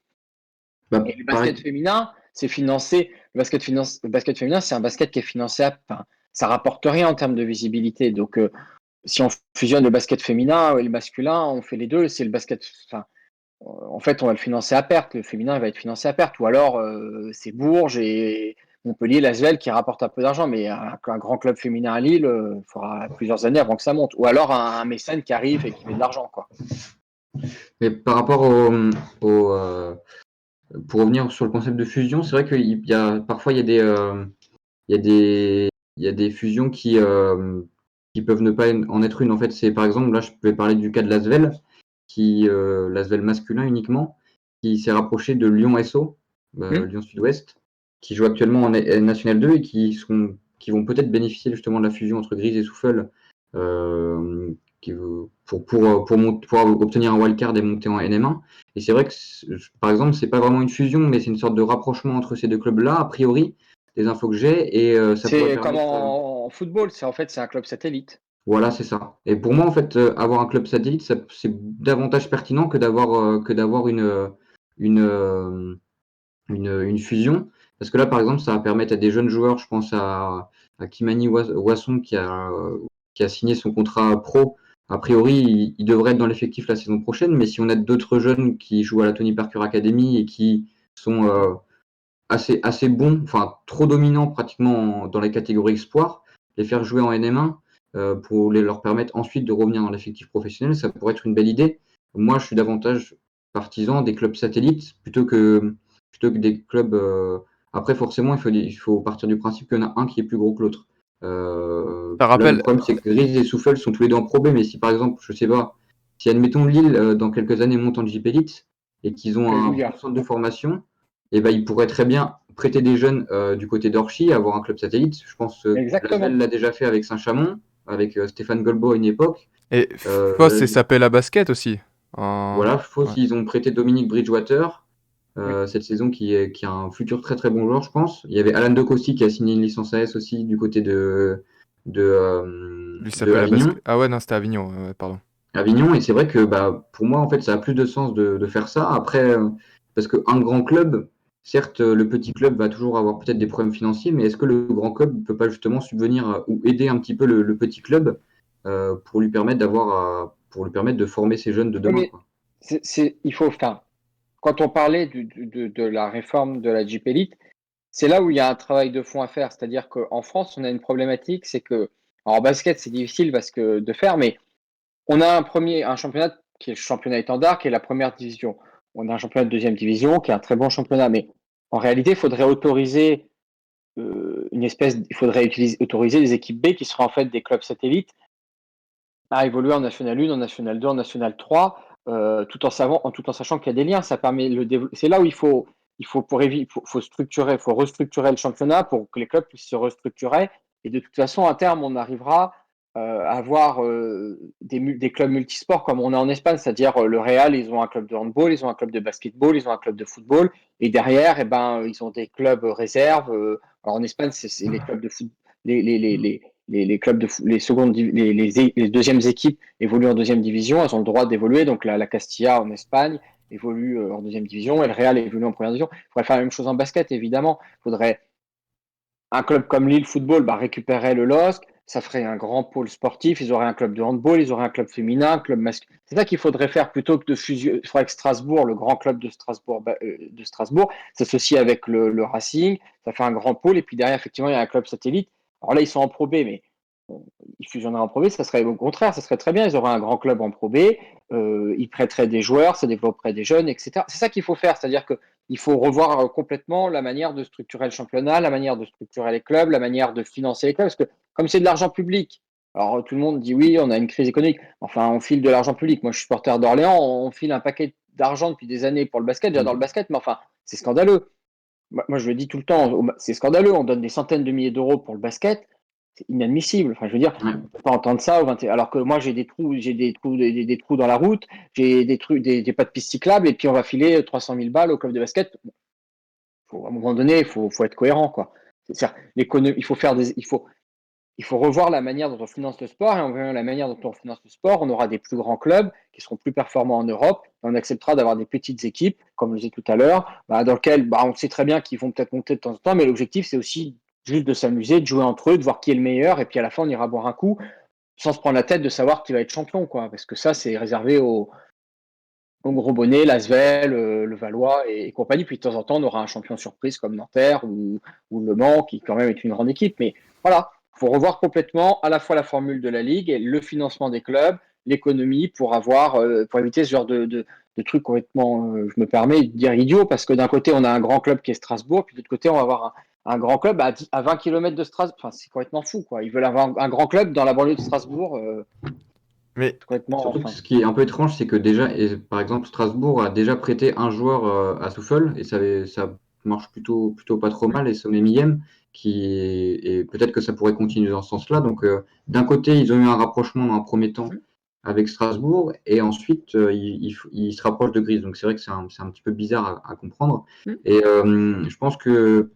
Bah, Et le basket pareil. féminin, c'est financé. Le basket féminin, c'est un basket qui est financé. Enfin, ça rapporte rien en termes de visibilité. Donc, si on fusionne le basket féminin et le masculin, on fait les deux. C'est le basket. Enfin, en fait, on va le financer à perte. Le féminin va être financé à perte. Ou alors, c'est Bourges et Montpellier, l'Asvel qui rapportent un peu d'argent. Mais un grand club féminin à Lille, il faudra plusieurs années avant que ça monte. Ou alors un mécène qui arrive et qui met de l'argent, quoi. Mais par rapport pour revenir sur le concept de fusion, c'est vrai qu'il y a parfois il y a des, il y a des fusions qui peuvent ne pas en être une. En fait, c'est par exemple, là, je vais parler du cas de l'Asvel, l'Asvel masculin uniquement, qui s'est rapproché de Lyon SO, Lyon Sud-Ouest, qui joue actuellement en National 2 et qui vont peut-être bénéficier justement de la fusion entre Grise et Souffle pour obtenir un wildcard et monter en NM1. Et c'est vrai que, par exemple, c'est pas vraiment une fusion, mais c'est une sorte de rapprochement entre ces deux clubs-là, a priori, les infos que j'ai, et ça pourrait C'est comme permettre. en football, c'est un club satellite. Voilà, c'est ça. Et pour moi, en fait, avoir un club satellite, c'est davantage pertinent que d'avoir une fusion. Parce que là, par exemple, ça va permettre à des jeunes joueurs, je pense à Kimani Wasson qui a signé son contrat pro. A priori, il devrait être dans l'effectif la saison prochaine, mais si on a d'autres jeunes qui jouent à la Tony Parker Academy et qui sont assez bons, enfin trop dominants pratiquement dans les catégories espoirs, les faire jouer en NM1 pour leur permettre ensuite de revenir dans l'effectif professionnel, ça pourrait être une belle idée. Moi, je suis davantage partisan des clubs satellites plutôt que des clubs. Après, forcément, il faut partir du principe qu'il y en a un qui est plus gros que l'autre. Ça Là, le rappelle, problème, c'est que Grise et Souffle sont tous les deux en Pro B, mais si par exemple, je sais pas, si admettons Lille, dans quelques années, monte en JP Elite et qu'ils ont un Alléluia. bon centre de formation, et ben, ils pourraient très bien prêter des jeunes du côté d'Orchy, avoir un club satellite. Je pense que Lasvel Exactement. l'a déjà fait avec Saint-Chamond, avec Stéphane Golbo à une époque. et Là, Foss et s'appelle à basket aussi. voilà, faut Ouais. s'ils ont prêté Dominique Bridgewater cette saison qui a un futur très très bon joueur, je pense. Il y avait Alan De Costi qui a signé une licence AS aussi du côté de, Lui de s'appelle à Avignon. basket. Ah ouais, non, c'était Avignon, ouais, pardon. Avignon, et c'est vrai que bah, pour moi, en fait, ça a plus de sens de faire ça. Après, parce qu'un grand club, certes, le petit club va toujours avoir peut-être des problèmes financiers, mais est-ce que le grand club ne peut pas justement subvenir ou aider un petit peu le petit club pour lui permettre de former ces jeunes de Oui, demain, mais quoi. il faut, enfin, quand on parlait de la réforme de la Jeep Elite, c'est là où il y a un travail de fond à faire. C'est-à-dire qu'en France, on a une problématique, c'est que, alors, en basket, c'est difficile de faire, mais on a un championnat qui est le championnat étendard, qui est la première division. On a un championnat de deuxième division, qui est un très bon championnat, mais en réalité, il faudrait autoriser autoriser les équipes B qui seraient en fait des clubs satellites à évoluer en National 1, en National 2, en National 3, tout en sachant qu'il y a des liens. Ça permet c'est là où faut structurer, faut restructurer le championnat pour que les clubs puissent se restructurer. Et de toute façon, à terme, on arrivera à avoir des clubs multisports comme on a en Espagne, c'est-à-dire le Real, ils ont un club de handball, ils ont un club de basketball, ils ont un club de football, et derrière, eh ben, ils ont des clubs réserves. Alors en Espagne, c'est les clubs de foot, les clubs les secondes, les deuxièmes équipes évoluent en deuxième division, elles ont le droit d'évoluer. Donc la Castilla en Espagne évolue en deuxième division et le Real évolue en première division. Il faudrait faire la même chose en basket, évidemment. Il faudrait un club comme Lille Football récupérerait le LOSC, ça ferait un grand pôle sportif. Ils auraient un club de handball, ils auraient un club féminin, un club masculin. C'est ça qu'il faudrait faire plutôt que de fusionner. Il faudrait que Strasbourg, le grand club de Strasbourg, s'associe avec le Racing. Ça fait un grand pôle. Et puis derrière, effectivement, il y a un club satellite. Alors là, ils sont en Pro B, mais ils fusionneraient en Pro B, ça serait au contraire, ça serait très bien. Ils auraient un grand club en Pro B, ils prêteraient des joueurs, ça développerait des jeunes, etc. C'est ça qu'il faut faire, c'est-à-dire qu'il faut revoir complètement la manière de structurer le championnat, la manière de structurer les clubs, la manière de financer les clubs, parce que comme c'est de l'argent public, alors tout le monde dit oui, on a une crise économique, enfin on file de l'argent public. Moi je suis supporter d'Orléans, on file un paquet d'argent depuis des années pour le basket, j'adore le basket, mais enfin c'est scandaleux. Moi je le dis tout le temps, c'est scandaleux, on donne des centaines de milliers d'euros pour le basket, c'est inadmissible. Enfin, je veux dire, Ouais. on ne peut pas entendre ça au 21. Alors que moi, des trous dans la route, j'ai des pas de piste cyclable, et puis on va filer 300 000 balles au club de basket. À un moment donné, faut être cohérent, quoi. C'est-à-dire, l'économie, il faut revoir la manière dont on finance le sport, et en voyant la manière dont on finance le sport, on aura des plus grands clubs qui seront plus performants en Europe, et on acceptera d'avoir des petites équipes, comme je le disais tout à l'heure, dans lesquelles on sait très bien qu'ils vont peut-être monter de temps en temps, mais l'objectif, c'est aussi juste de s'amuser, de jouer entre eux, de voir qui est le meilleur, et puis à la fin, on ira boire un coup, sans se prendre la tête de savoir qui va être champion, quoi. Parce que ça, c'est réservé au Gros Bonnet, l'Asvel, le Valois et compagnie. Puis de temps en temps, on aura un champion surprise comme Nanterre ou Le Mans, qui quand même est une grande équipe. Mais voilà, il faut revoir complètement à la fois la formule de la Ligue et le financement des clubs, l'économie pour éviter ce genre de trucs complètement, je me permets de dire idiot, parce que d'un côté, on a un grand club qui est Strasbourg, puis de l'autre côté, on va avoir un grand club à 20 km de Strasbourg. Enfin, c'est complètement fou, quoi. Ils veulent avoir un grand club dans la banlieue de Strasbourg. Mais Complètement, Surtout que enfin. ce qui est un peu étrange, c'est que déjà, et par exemple, Strasbourg a déjà prêté un joueur à Souffle, et ça marche plutôt pas trop mal, et Sommet Miem, et peut-être que ça pourrait continuer dans ce sens-là. Donc, d'un côté, ils ont eu un rapprochement dans un premier temps avec Strasbourg, et ensuite, ils se rapprochent de Grise. Donc, c'est vrai que c'est un petit peu bizarre à comprendre. Et je pense que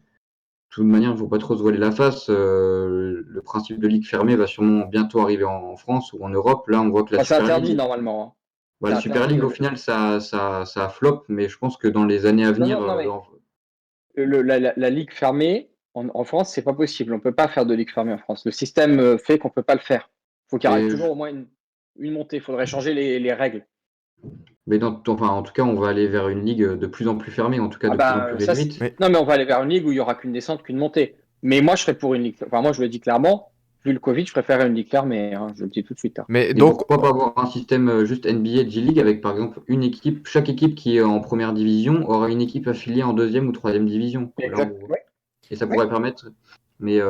de toute manière, il ne faut pas trop se voiler la face. Le principe de ligue fermée va sûrement bientôt arriver en France ou en Europe. Là, on voit que la Enfin, c'est Super interdit League, normalement, hein. bah, C'est la Super interdit. League, au final, ça flop, mais je pense que dans les années à Non, venir, non, non, mais la ligue fermée en France, c'est pas possible. On peut pas faire de ligue fermée en France. Le système fait qu'on peut pas le faire. Il faut qu'il arrive mais, toujours au moins une montée. Il faudrait changer les règles. mais enfin, en tout cas, on va aller vers une ligue de plus en plus fermée, en tout cas Ah de plus en plus bah ça, réduite. mais non, mais on va aller vers une ligue où il y aura qu'une descente, qu'une montée. Mais moi, je serais pour une ligue. Enfin, moi, je le dis clairement. Vu le Covid, je préférerais une ligue fermée, hein. Je le dis tout de suite, hein. mais Et donc pourquoi pas avoir un système juste NBA G-League avec, par exemple, une équipe, chaque équipe qui est en première division aura une équipe affiliée en deuxième ou troisième division. Là Exact. où Ouais, Et ça ouais. pourrait permettre. Mais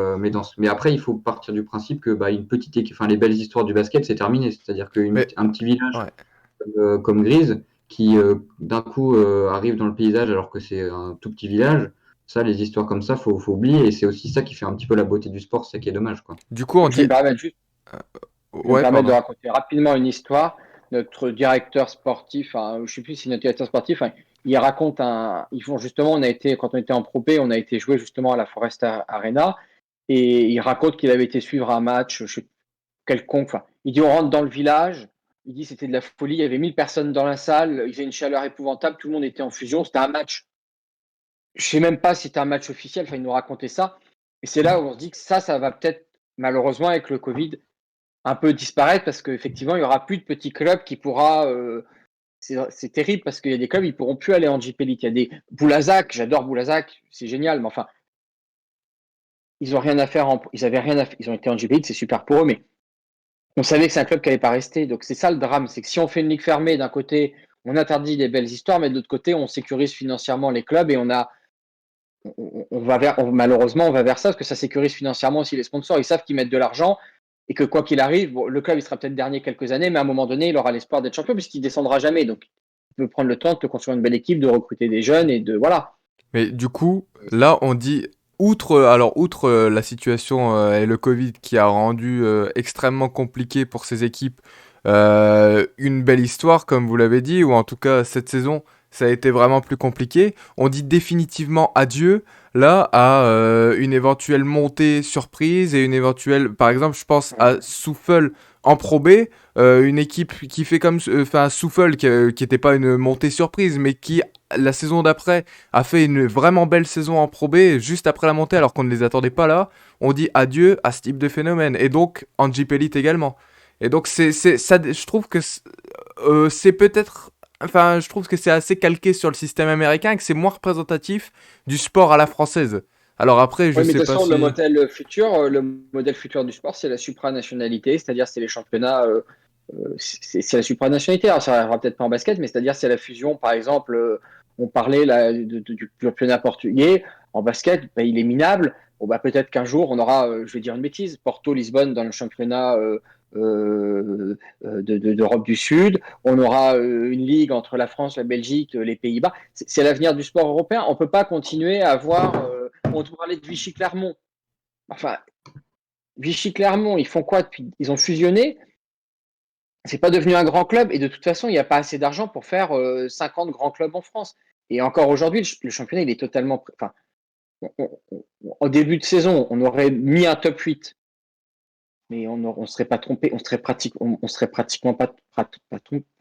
après, il faut partir du principe que une petite équipe, enfin les belles histoires du basket, c'est terminé. C'est-à-dire qu'un mais petit village ouais. comme Grise, qui d'un coup arrive dans le paysage alors que c'est un tout petit village, ça, les histoires comme ça, faut oublier. Et c'est aussi ça qui fait un petit peu la beauté du sport, c'est ça qui est dommage, quoi. Du coup, on Je vais dit me permettre juste Je vais me ouais, permettre de pardon. raconter rapidement une histoire. Notre directeur sportif, je ne sais plus si notre directeur sportif, il raconte ils font justement, quand on était en Pro B, on a été jouer justement à la Forest Arena et il raconte qu'il avait été suivre un match, je sais plus, quelconque. Enfin, il dit on rentre dans le village, il dit c'était de la folie, il y avait 1000 personnes dans la salle, il faisait une chaleur épouvantable, tout le monde était en fusion, c'était un match. Je sais même pas si c'était un match officiel, enfin il nous racontait ça. Et c'est là où on se dit que ça va peut-être malheureusement avec le Covid un peu disparaître parce qu'effectivement, il n'y aura plus de petits clubs qui pourra. C'est terrible parce qu'il y a des clubs, ils ne pourront plus aller en JP Elite. Il y a des Boulazac, j'adore Boulazac, c'est génial, mais enfin, ils ont rien à faire. Ils avaient rien à faire. Ils ont été en JP Elite, c'est super pour eux, mais on savait que c'est un club qui n'allait pas rester. Donc c'est ça le drame, c'est que si on fait une ligue fermée, d'un côté, on interdit des belles histoires, mais de l'autre côté, on sécurise financièrement les clubs et malheureusement, on va vers ça parce que ça sécurise financièrement aussi les sponsors. Ils savent qu'ils mettent de l'argent et que quoi qu'il arrive, le club il sera peut-être dernier quelques années, mais à un moment donné, il aura l'espoir d'être champion puisqu'il ne descendra jamais. Donc, il peut prendre le temps de construire une belle équipe, de recruter des jeunes et de voilà. Mais du coup, là, on dit, outre la situation et le Covid qui a rendu extrêmement compliqué pour ces équipes une belle histoire, comme vous l'avez dit, ou en tout cas, cette saison, ça a été vraiment plus compliqué. On dit définitivement adieu, là, à une éventuelle montée surprise et une éventuelle, par exemple, je pense à Souffle en Pro B, une équipe qui fait comme, enfin, Souffle qui n'était pas une montée surprise, mais qui la saison d'après a fait une vraiment belle saison en Pro B juste après la montée alors qu'on ne les attendait pas là. On dit adieu à ce type de phénomène et donc en JP Elite également. Et donc ça, je trouve que c'est peut-être, enfin je trouve que c'est assez calqué sur le système américain et que c'est moins représentatif du sport à la française. Alors après, je Oui, mais de sais toute pas façon, si. le modèle futur du sport, c'est la supranationalité, c'est-à-dire c'est les championnats, c'est la supranationalité. Alors, ça n'arrivera peut-être pas en basket, mais c'est-à-dire c'est la fusion, par exemple, on parlait là, du championnat portugais. En basket, il est minable. Bon, peut-être qu'un jour, on aura, je vais dire une bêtise, Porto-Lisbonne dans le championnat d'Europe du Sud. On aura une ligue entre la France, la Belgique, les Pays-Bas. C'est l'avenir du sport européen. On ne peut pas continuer à avoir. On te parlait de Vichy-Clermont. Enfin, Vichy-Clermont, ils font quoi depuis? Ils ont fusionné. C'est pas devenu un grand club et de toute façon, il n'y a pas assez d'argent pour faire 50 grands clubs en France. Et encore aujourd'hui, le championnat, il est totalement. Enfin, au début de saison, on aurait mis un top 8, mais on ne serait pas trompé, on serait pratiquement pas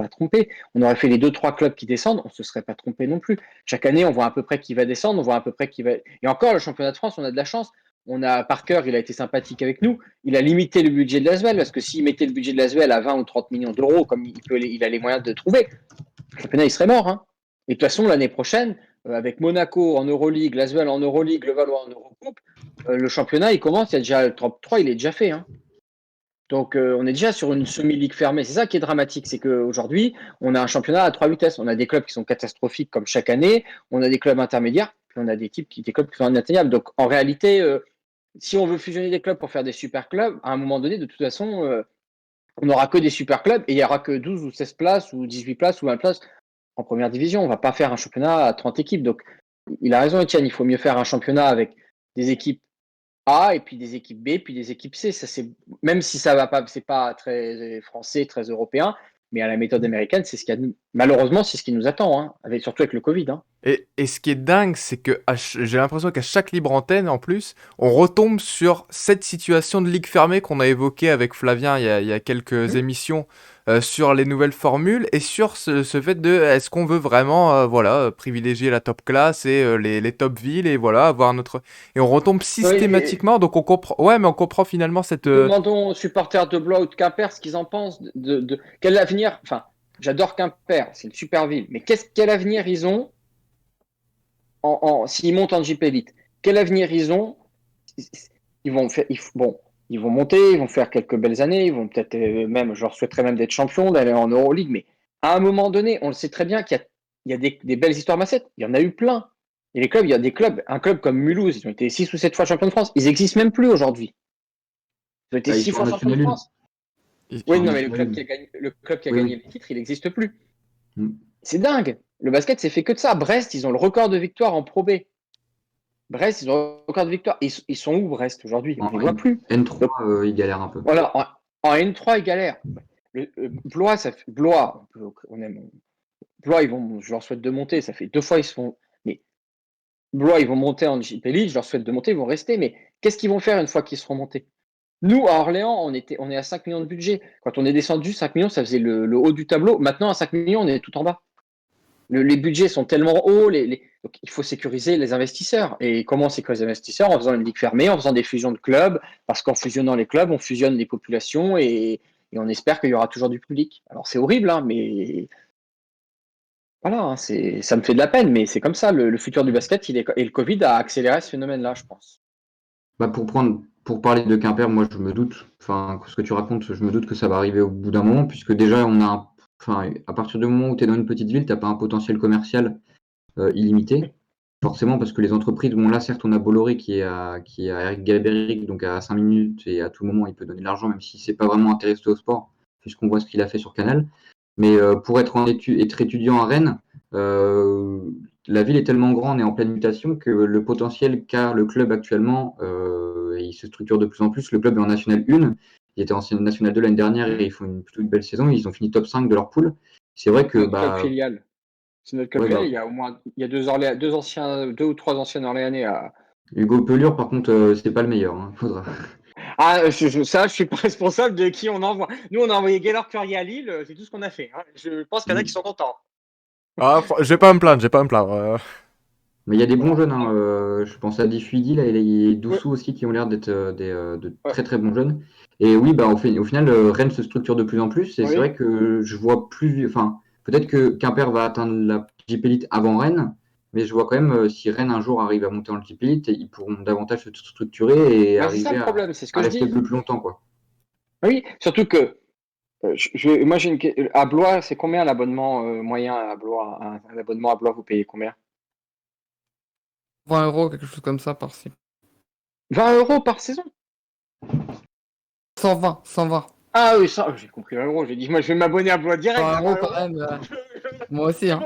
trompé. On aurait fait les 2-3 clubs qui descendent, on ne se serait pas trompé non plus. Chaque année, on voit à peu près qui va descendre, on voit à peu près qui va. Et encore, le championnat de France, on a de la chance. On a Parker, il a été sympathique avec nous. Il a limité le budget de l'Asvel parce que s'il mettait le budget de l'Asvel à 20 ou 30 millions d'euros, comme il a les moyens de trouver, le championnat, il serait mort. Hein. Et de toute façon, l'année prochaine, avec Monaco en Euroleague, Lasvel en Euroleague, Levallois en Eurocoupe, le championnat, il commence, il y a déjà le top 3, il est déjà fait. Hein. Donc, on est déjà sur une semi-ligue fermée. C'est ça qui est dramatique, c'est qu'aujourd'hui, on a un championnat à 3 vitesses. On a des clubs qui sont catastrophiques comme chaque année, on a des clubs intermédiaires, puis on a des clubs qui sont inatteignables. Donc, en réalité, si on veut fusionner des clubs pour faire des super clubs, à un moment donné, de toute façon, on n'aura que des super clubs et il n'y aura que 12 ou 16 places ou 18 places ou 20 places en première division. On ne va pas faire un championnat à 30 équipes. Donc, il a raison, Étienne, il faut mieux faire un championnat avec des équipes A et puis des équipes B, puis des équipes C. Ça, même si ça va pas, c'est pas très français, très européen, mais à la méthode américaine, c'est ce qu'il y a. Malheureusement, c'est ce qui nous attend, hein, surtout avec le Covid. Hein. Et ce qui est dingue, c'est que j'ai l'impression qu'à chaque libre antenne, en plus, on retombe sur cette situation de ligue fermée qu'on a évoquée avec Flavien il y a quelques émissions sur les nouvelles formules et sur ce fait de est-ce qu'on veut vraiment privilégier la top class et les top villes et voilà, avoir notre. Et on retombe systématiquement, donc on comprend. Ouais, mais on comprend finalement cette. Demandons aux supporters de Blois ou de Quimper ce qu'ils en pensent de quel avenir. Enfin, j'adore Quimper, c'est une super ville, mais quel avenir ils ont s'ils montent en JP Elite, quel avenir ils ont? Ils vont monter, ils vont faire quelques belles années, ils vont peut-être même, je leur souhaiterais même d'être champions, d'aller en Euroleague, mais à un moment donné, on le sait très bien qu'il y a des belles histoires massettes, il y en a eu plein. Et les clubs, il y a des clubs, un club comme Mulhouse, ils ont été 6 ou 7 fois champions de France, ils n'existent même plus aujourd'hui. Ils ont été 6 fois champions de France. Oui, non, mais le club qui a gagné le titre, il n'existe plus. C'est dingue. Le basket, c'est fait que de ça. Brest, ils ont le record de victoire en Pro B. Brest, ils ont le record de victoire. Ils sont où, Brest, aujourd'hui? On ne les voit plus. N3, ils galèrent un peu. Voilà, en N3, ils galèrent. Blois, on aime. Blois, je leur souhaite de monter. Ça fait 2 fois, ils se font. Mais Blois, ils vont monter en JP Elite. Je leur souhaite de monter, ils vont rester. Mais qu'est-ce qu'ils vont faire une fois qu'ils seront montés? Nous, à Orléans, on est à 5 millions de budget. Quand on est descendu, 5 millions, ça faisait le haut du tableau. Maintenant, à 5 millions, on est tout en bas. Les budgets sont tellement hauts, donc il faut sécuriser les investisseurs. Et comment on sécurise les investisseurs? En faisant une ligue fermée, en faisant des fusions de clubs, parce qu'en fusionnant les clubs, on fusionne les populations et on espère qu'il y aura toujours du public. Alors c'est horrible, hein, mais voilà, hein, ça me fait de la peine, mais c'est comme ça. Le futur du basket, et le Covid a accéléré ce phénomène-là, je pense. Bah pour parler de Quimper, moi je me doute, enfin ce que tu racontes, je me doute que ça va arriver au bout d'un moment, puisque déjà à partir du moment où tu es dans une petite ville, tu n'as pas un potentiel commercial illimité. Forcément, parce que les entreprises, là certes on a Bolloré qui est à Eric Galberic, donc à 5 minutes, et à tout moment il peut donner de l'argent, même si c'est pas vraiment intéressé au sport, puisqu'on voit ce qu'il a fait sur Canal. Mais pour être étudiant à Rennes, la ville est tellement grande et en pleine mutation que le potentiel qu'a le club actuellement, il se structure de plus en plus. Le club est en National 1, il était en National 2 l'année dernière et ils font plutôt une belle saison. Ils ont fini top 5 de leur poule. C'est vrai que. C'est notre club filial. C'est notre club filial. Il y a au moins il y a 2 ou 3 anciens Orléanais à. Hugo Pelure, par contre, c'est pas le meilleur. Hein. Faudra. Ah, je suis pas responsable de qui on envoie. Nous, on a envoyé Gaylor Curry à Lille, c'est tout ce qu'on a fait. Hein. Je pense qu'il y en a qui sont contents. Ah, je vais pas me plaindre. Mais il y a des bons jeunes. Hein. Je pense à Diffuidi, là, et Doussou aussi, qui ont l'air d'être de très très bons jeunes. Et oui, au final, Rennes se structure de plus en plus. Et c'est vrai que je vois plus. Enfin, peut-être que Quimper va atteindre la JP Elite avant Rennes. Mais je vois quand même, si Rennes un jour arrive à monter en JP Elite, ils pourront davantage se structurer et arriver à rester plus longtemps. Quoi. Oui, surtout que moi, à Blois, c'est combien l'abonnement moyen à Blois? Un abonnement à Blois, vous payez combien? 20 €, quelque chose comme ça par-ci. 20 € par saison? 120. Ah oui, ça, j'ai compris 20 €. J'ai dit, moi, je vais m'abonner à Blois direct. 20 € quand même. Moi aussi. Hein.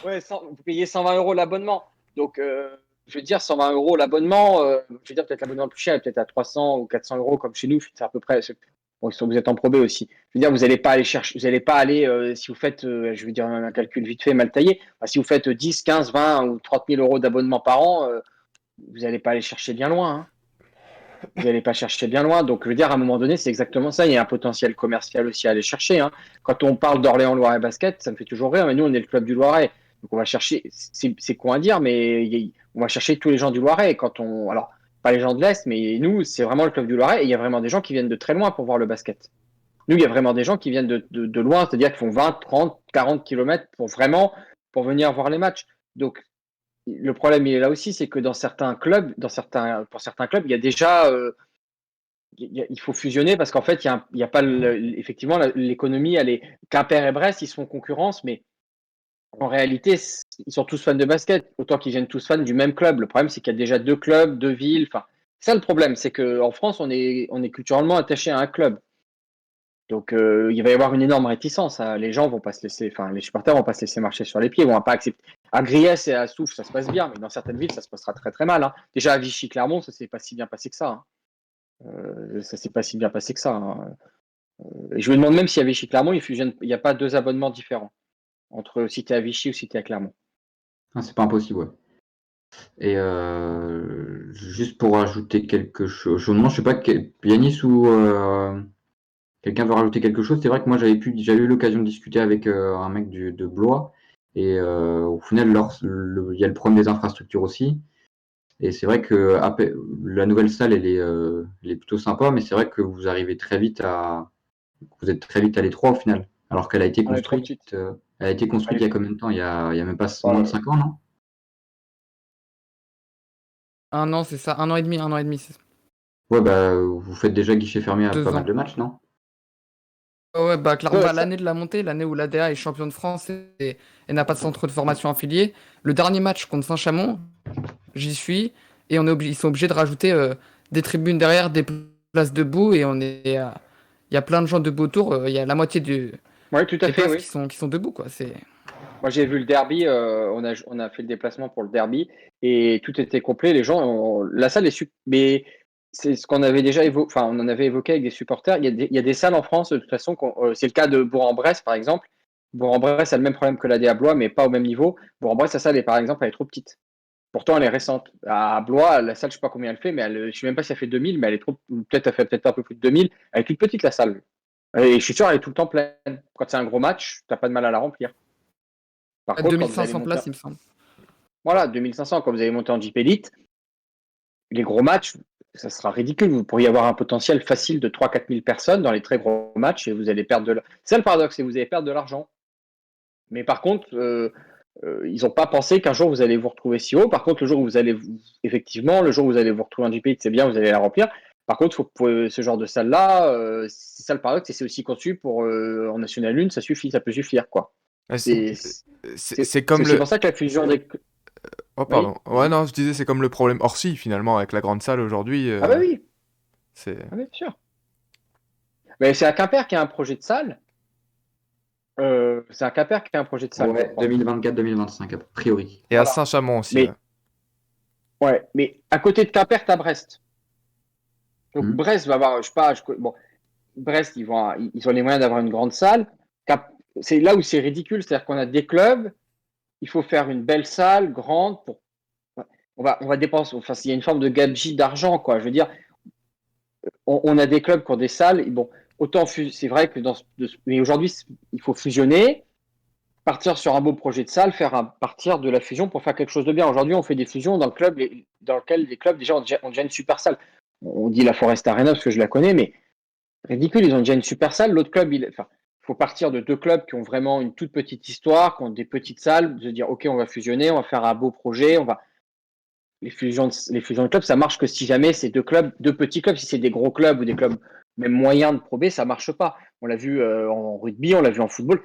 Ouais, vous payez 120 € l'abonnement. Donc, je veux dire, 120 € l'abonnement, je veux dire, peut-être l'abonnement le plus cher est peut-être à 300 ou 400 € comme chez nous. C'est à peu près. Bon, vous êtes en Pro B aussi. Je veux dire, vous n'allez pas aller chercher, vous n'allez pas aller, si vous faites, je veux dire, un calcul vite fait, mal taillé, si vous faites 10, 15, 20 ou 30 000 € d'abonnement par an, vous n'allez pas aller chercher bien loin. Hein. Vous n'allez pas chercher bien loin. Donc, je veux dire, à un moment donné, c'est exactement ça. Il y a un potentiel commercial aussi à aller chercher. Hein. Quand on parle d'Orléans Loiret Basket, ça me fait toujours rire, mais nous, on est le club du Loiret. Donc, on va chercher, c'est con à dire, mais on va chercher tous les gens du Loiret. Alors, pas les gens de l'Est, mais nous, c'est vraiment le club du Loiret et il y a vraiment des gens qui viennent de très loin pour voir le basket. Nous, il y a vraiment des gens qui viennent de loin, c'est-à-dire qu'ils font 20, 30, 40 kilomètres pour venir voir les matchs. Donc, le problème, il est là aussi, c'est que pour certains clubs, il y a déjà, il faut fusionner parce qu'en fait, il y a pas effectivement, l'économie, Quimper et Brest, ils se font concurrence, mais en réalité, ils sont tous fans de basket, autant qu'ils viennent tous fans du même club. Le problème, c'est qu'il y a déjà deux clubs, deux villes. Enfin, c'est ça le problème, c'est qu'en France, on est culturellement attaché à un club. Donc, il va y avoir une énorme réticence, hein. Les gens vont pas se laisser, enfin, les supporters vont pas se laisser marcher sur les pieds, vont pas accepter. À Griès et à Souffle, ça se passe bien, mais dans certaines villes, ça se passera très très mal, hein. Déjà à Vichy-Clermont, ça s'est pas si bien passé que ça, hein. Ça s'est pas si bien passé que ça, hein. Et je me demande même si à Vichy-Clermont, il n'y a pas deux abonnements différents entre si tu es à Vichy ou si tu es à Clermont. Ah, c'est pas impossible, ouais. Et juste pour ajouter quelque chose, je ne sais pas, Yanis ou quelqu'un veut rajouter quelque chose. C'est vrai que moi j'avais eu l'occasion de discuter avec un mec de Blois, et au final, il y a le problème des infrastructures aussi. Et c'est vrai que la nouvelle salle, elle est plutôt sympa, mais c'est vrai que vous êtes très vite à l'étroit au final, alors qu'elle a été On est trop construite. petite. Elle a été construite il y a combien de temps? Il y a même pas moins de 5 ans, non? Un an, c'est ça, un an et demi, c'est Ouais, bah vous faites déjà guichet fermé à pas deux mal ans. de matchs, non? Ouais, bah, clairement, Ouais, bah, l'année de la montée, l'année où l'ADA est champion de France et n'a pas de centre de formation affilié, le dernier match contre Saint-Chamond, j'y suis, et ils sont obligés de rajouter des tribunes derrière, des places debout, et il y a plein de gens debout autour, il y a la moitié ouais, tout à des fait, places oui. qui sont debout, quoi. Moi, j'ai vu le derby, on a fait le déplacement pour le derby et tout était complet. La salle est super, mais c'est ce qu'on avait déjà évoqué, enfin, on en avait évoqué avec des supporters. Il y a des salles en France, de toute façon, c'est le cas de Bourg-en-Bresse, par exemple. Bourg-en-Bresse a le même problème que la à Blois, mais pas au même niveau. Bourg-en-Bresse, la salle, par exemple, elle est trop petite. Pourtant, elle est récente. À Blois, la salle, je sais pas combien elle fait, mais je sais même pas si elle fait 2000, mais elle est trop, peut-être, elle fait peut-être pas un peu plus de 2000. Elle est toute petite, la salle. Et je suis sûr, elle est tout le temps pleine. Quand c'est un gros match, t'as pas de mal à la remplir. Par À contre, quand vous allez 2500 monter, places, il me semble. voilà, 2500, quand vous allez monter en Jeep Elite, les gros matchs, ça sera ridicule. Vous pourriez avoir un potentiel facile de 3-4 000 personnes dans les très gros matchs et vous allez perdre C'est ça le paradoxe, c'est que vous allez perdre de l'argent. Mais par contre, ils n'ont pas pensé qu'un jour vous allez vous retrouver si haut. Par contre, effectivement, le jour où vous allez vous retrouver en Jeep Elite, c'est bien, vous allez la remplir. Par contre, pour ce genre de salle-là, c'est ça le paradoxe, et c'est aussi conçu pour en National 1, ça suffit, ça peut suffire, quoi. Ouais, C'est c'est comme aussi le... pour ça que la fusion des. Oh, Oui, pardon. Ouais, vas-y. non, je disais, c'est comme le problème Orsi, finalement, avec la grande salle aujourd'hui. Ah bah oui, C'est... ah oui, bien sûr. Mais c'est à Quimper qu'il y a un projet de salle. C'est à Quimper qu'il y a un projet de salle, je Ouais, crois. 2024-2025, a priori. Et à Voilà. Saint-Chamond aussi, ouais. Mais ouais, mais à côté de Quimper, t'as Brest. Donc Hmm. Brest va avoir, je sais pas, bon, Brest, ils ont les moyens d'avoir une grande salle. C'est là où c'est ridicule, c'est-à-dire qu'on a des clubs, il faut faire une belle salle, grande, on va dépenser, enfin, il y a une forme de gabegie d'argent, quoi. Je veux dire, on a des clubs qui ont des salles, et bon, c'est vrai que mais aujourd'hui, il faut fusionner, partir sur un beau projet de salle, partir de la fusion pour faire quelque chose de bien. Aujourd'hui, on fait des fusions dans lequel les clubs déjà ont déjà une super salle. On dit la Forest Arena parce que je la connais, mais ridicule, ils ont déjà une super salle. L'autre club, enfin, il faut partir de deux clubs qui ont vraiment une toute petite histoire, qui ont des petites salles, de dire ok, on va fusionner, on va faire un beau projet, les fusions de clubs, ça marche que si jamais c'est deux petits clubs. Si c'est des gros clubs ou des clubs même moyens de Pro B, ça marche pas. On l'a vu en rugby, on l'a vu en football.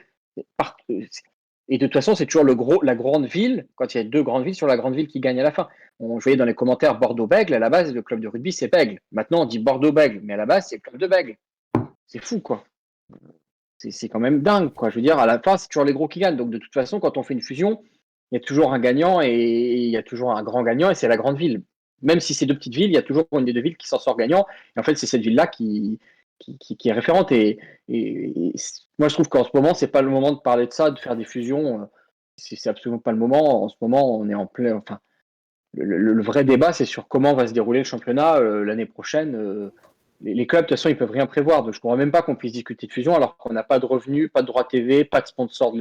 Et de toute façon, c'est toujours la grande ville, quand il y a deux grandes villes, sur la grande ville qui gagne à la fin. Je voyais dans les commentaires Bordeaux-Bègles, à la base, le club de rugby, c'est Bègles. Maintenant, on dit Bordeaux-Bègles, mais à la base, c'est le club de Bègles. C'est fou, quoi. C'est quand même dingue, quoi. Je veux dire, à la fin, c'est toujours les gros qui gagnent. Donc, de toute façon, quand on fait une fusion, il y a toujours un gagnant et il y a toujours un grand gagnant et c'est la grande ville. Même si c'est deux petites villes, il y a toujours une des deux villes qui s'en sort gagnant. Et en fait, c'est cette ville-là qui est référente. Moi, je trouve qu'en ce moment, c'est pas le moment de parler de ça, de faire des fusions. C'est absolument pas le moment. En ce moment, on est en plein. Enfin, le vrai débat, c'est sur comment va se dérouler le championnat l'année prochaine. Les clubs, de toute façon, ils peuvent rien prévoir. Donc, je ne crois même pas qu'on puisse discuter de fusion alors qu'on n'a pas de revenus, pas de droits TV, pas de sponsor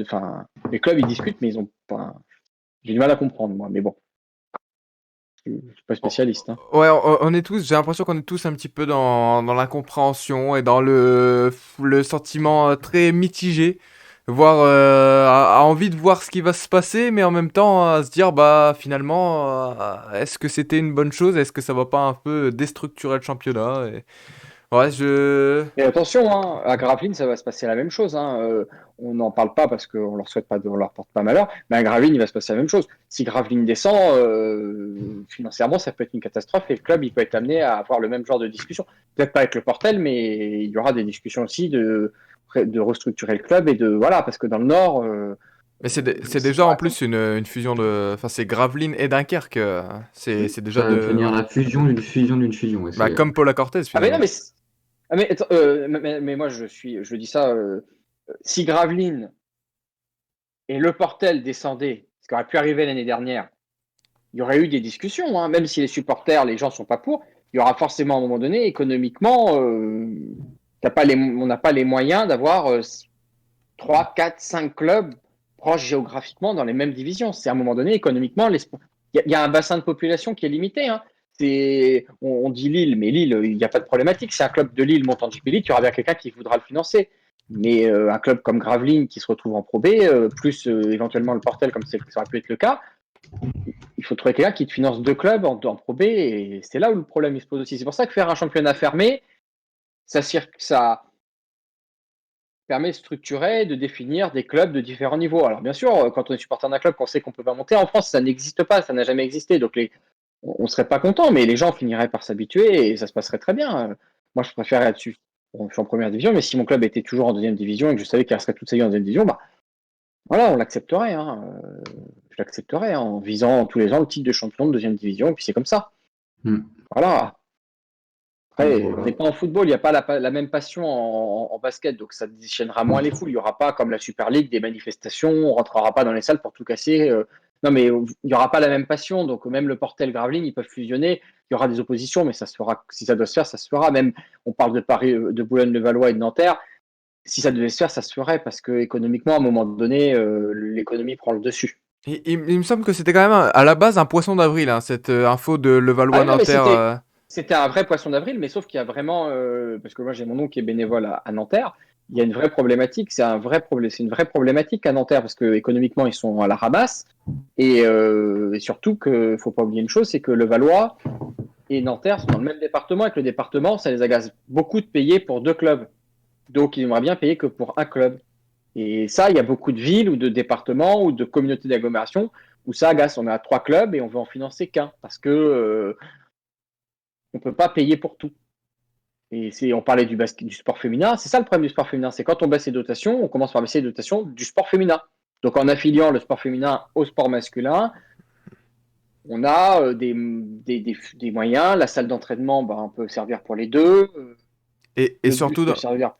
enfin, les clubs, ils discutent, mais ils ont pas. J'ai du mal à comprendre, moi. Mais bon. Je suis pas spécialiste. Hein. Ouais, on est tous, j'ai l'impression qu'on est tous un petit peu dans l'incompréhension et dans le sentiment très mitigé, voire a envie de voir ce qui va se passer, mais en même temps à se dire, bah finalement, est-ce que c'était une bonne chose? Est-ce que ça va pas un peu déstructurer le championnat? Ouais, Et attention, hein, à Gravelines, ça va se passer la même chose. Hein. On n'en parle pas parce qu'on leur souhaite pas, on leur porte pas malheur. Mais à Gravelines, il va se passer la même chose. Si Gravelines descend, financièrement, ça peut être une catastrophe et le club, il peut être amené à avoir le même genre de discussion. Peut-être pas avec le Portel, mais il y aura des discussions aussi de restructurer le club et de voilà, parce que dans le Nord, Mais c'est c'est déjà pas en attends. plus une fusion de. Enfin, c'est Gravelines et Dunkerque. C'est déjà Ça va de. devenir la fusion d'une fusion d'une fusion. Ouais, Bah, comme Paula Cortez Ah mais non, finalement. attends, mais moi je dis ça. Si Gravelines et le Portel descendaient, ce qui aurait pu arriver l'année dernière, il y aurait eu des discussions, hein, même si les supporters, les gens ne sont pas pour, il y aura forcément à un moment donné, économiquement, on n'a pas les moyens d'avoir 3, 4, 5 clubs proches géographiquement dans les mêmes divisions. C'est à un moment donné, économiquement, il y a un bassin de population qui est limité. Hein. On dit Lille, mais Lille, il n'y a pas de problématique. Si un club de Lille monte en JP League, il y aura bien quelqu'un qui voudra le financer. Mais un club comme Gravelines qui se retrouve en Pro B, plus éventuellement le Portel, comme ça aurait pu être le cas, il faut trouver quelqu'un qui te finance deux clubs en Pro B. Et c'est là où le problème il se pose aussi. C'est pour ça que faire un championnat fermé, ça permet de structurer, de définir des clubs de différents niveaux. Alors bien sûr, quand on est supporter d'un club, qu'on sait qu'on peut pas monter, en France, ça n'existe pas, ça n'a jamais existé. Donc on serait pas content, mais les gens finiraient par s'habituer et ça se passerait très bien. Moi, je préférerais être dessus. Bon, je suis en première division, mais si mon club était toujours en deuxième division et que je savais qu'il resterait toute sa vie en deuxième division, bah voilà, on l'accepterait. Hein. Je l'accepterais en visant tous les ans le titre de champion de deuxième division, et puis c'est comme ça. Hmm. Voilà. Donc Après, on voilà. n'est pas en football, il n'y a pas la même passion en basket, donc ça déchaînera moins les foules. Il n'y aura pas, comme la Super League, des manifestations, on ne rentrera pas dans les salles pour tout casser. Non, mais il n'y aura pas la même passion, donc même le Portel Gravelines, ils peuvent fusionner. Il y aura des oppositions, mais ça se fera. Si ça doit se faire, ça se fera. Même, on parle de Paris, de Boulogne-le-Valois et de Nanterre. Si ça devait se faire, ça se ferait, parce que économiquement, à un moment donné, l'économie prend le dessus. Et il me semble que c'était quand même à la base un poisson d'avril, hein, cette info de Ah oui, non, mais Levallois-Nanterre. c'était un vrai poisson d'avril, mais sauf qu'il y a vraiment, parce que moi j'ai mon oncle qui est bénévole à Nanterre, il y a une vraie problématique, c'est une vraie problématique à Nanterre, parce que économiquement ils sont à la ramasse, et surtout qu'il ne faut pas oublier une chose, c'est que le Valois et Nanterre sont dans le même département, et que le département, ça les agace beaucoup de payer pour deux clubs. Donc ils aimeraient bien payer que pour un club. Et ça, il y a beaucoup de villes ou de départements ou de communautés d'agglomération où ça agace. On a trois clubs et on veut en financer qu'un, parce que on ne peut pas payer pour tout. Et on parlait du basket, du sport féminin. C'est ça le problème du sport féminin. C'est quand on baisse les dotations, on commence par baisser les dotations du sport féminin. Donc en affiliant le sport féminin au sport masculin, on a des moyens. La salle d'entraînement, bah, on peut servir pour les deux. Et Le bus surtout, peut servir.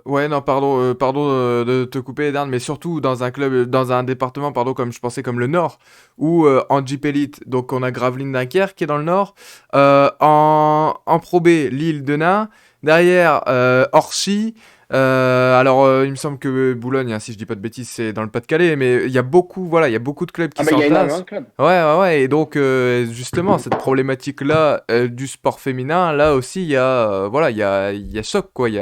ouais, non, pardon de te couper, Eden, mais surtout dans un club, dans un département, pardon, comme je pensais, comme le Nord, où en Jeep Elite, donc on a Gravelines Dunkerque qui est dans le Nord, en Pro B, Lille Denain, derrière Orchy, il me semble que Boulogne, hein, si je dis pas de bêtises, c'est dans le Pas-de-Calais, mais il y a beaucoup, voilà, il y a beaucoup de clubs Ah qui ben il y a énormément s'entassent. de clubs. Ouais, et donc justement, cette problématique-là du sport féminin, là aussi, il y a, voilà, il y a choc, quoi, il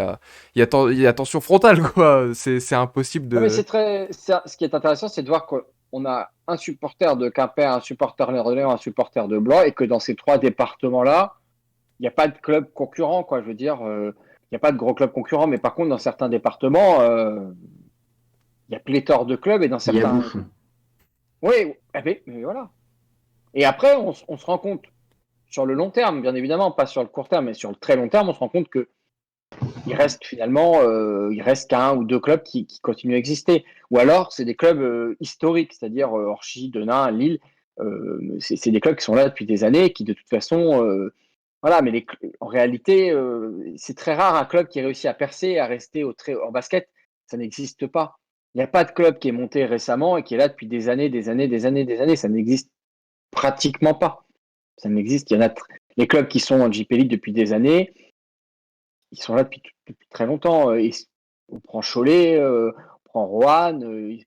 y a tension frontale, quoi. C'est impossible Non, mais de. ce qui est intéressant, c'est de voir qu'on a un supporter de Quimper, un supporter néerlandais, un supporter de Blois, et que dans ces trois départements-là, il n'y a pas de club concurrent, quoi. Je veux dire, il n'y a pas de gros clubs concurrents, mais par contre, dans certains départements, il y a pléthore de clubs, et dans Il y a certains. bouffon. Oui, mais voilà. Et après, on se rend compte, sur le long terme, bien évidemment, pas sur le court terme, mais sur le très long terme, on se rend compte que il reste qu'un ou deux clubs qui continuent à exister. Ou alors, c'est des clubs historiques, c'est-à-dire Orchy, Denain, Lille. C'est des clubs qui sont là depuis des années, qui de toute façon, voilà. Mais en réalité, c'est très rare un club qui réussit à percer, à rester en basket. Ça n'existe pas. Il n'y a pas de club qui est monté récemment et qui est là depuis des années, des années, des années, des années. Ça n'existe pratiquement pas. Ça n'existe. Il y en a les clubs qui sont en JP League depuis des années, ils sont là depuis très longtemps. On prend Cholet, on prend Roanne.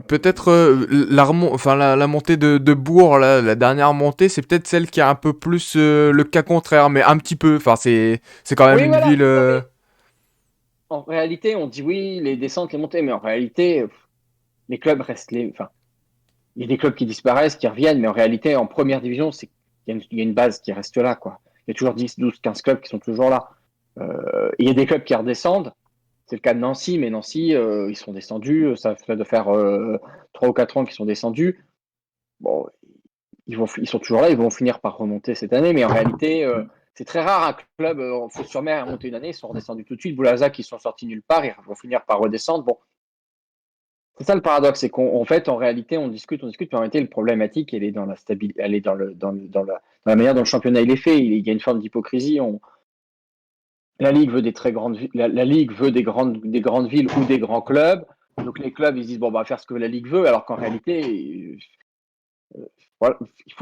Peut-être la montée de Bourg, là, la dernière montée, c'est peut-être celle qui a un peu plus le cas contraire, mais un petit peu. Enfin, c'est quand même Oui, une voilà. ville. Non, mais en réalité, on dit oui, les descentes, les montées, mais en réalité, les clubs restent les. Enfin, il y a des clubs qui disparaissent, qui reviennent, mais en réalité, en première division, il y a une base qui reste là, quoi. Il y a toujours 10, 12, 15 clubs qui sont toujours là. Il y a des clubs qui redescendent. C'est le cas de Nancy, mais Nancy, ils sont descendus. Ça fait de faire 3 ou 4 ans qu'ils sont descendus. Bon, ils sont toujours là, ils vont finir par remonter cette année, mais en réalité, c'est très rare un club en Fos-sur-Mer à monter une année, ils sont redescendus tout de suite. Boulazac, ils sont sortis nulle part, ils vont finir par redescendre. Bon, c'est ça le paradoxe, c'est qu'en fait, en réalité, on discute, mais en réalité, le problématique, elle est dans la stabilité, elle est dans la manière dont le championnat il est fait. Il y a une forme d'hypocrisie. La Ligue veut des très grandes, la Ligue veut des grandes villes ou des grands clubs. Donc les clubs, ils se disent bon, on va faire ce que la Ligue veut, alors qu'en réalité, voilà,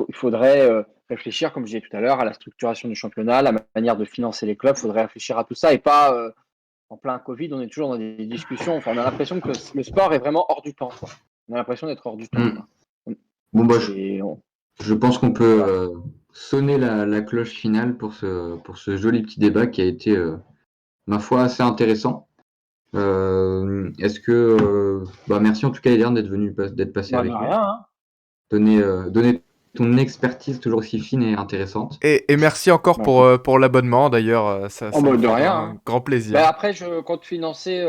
il faudrait réfléchir, comme je disais tout à l'heure, à la structuration du championnat, la manière de financer les clubs. Il faudrait réfléchir à tout ça et pas en plein Covid, on est toujours dans des discussions. Enfin, on a l'impression que le sport est vraiment hors du temps, quoi. On a l'impression d'être hors du temps, Mm. quoi. Bon, bah, C'est, je pense qu'on peut voilà. sonner la cloche finale pour ce joli petit débat qui a été, ma foi, assez intéressant. Est-ce que, bah, merci en tout cas, Eliane, d'être passé Bah, de avec nous. rien, hein. Donner ton expertise toujours aussi fine et intéressante. Et merci encore Bah, écoute. pour l'abonnement, d'ailleurs, Oh, ça me bah, de fait rien, un hein. grand Ben plaisir. après, je compte financer,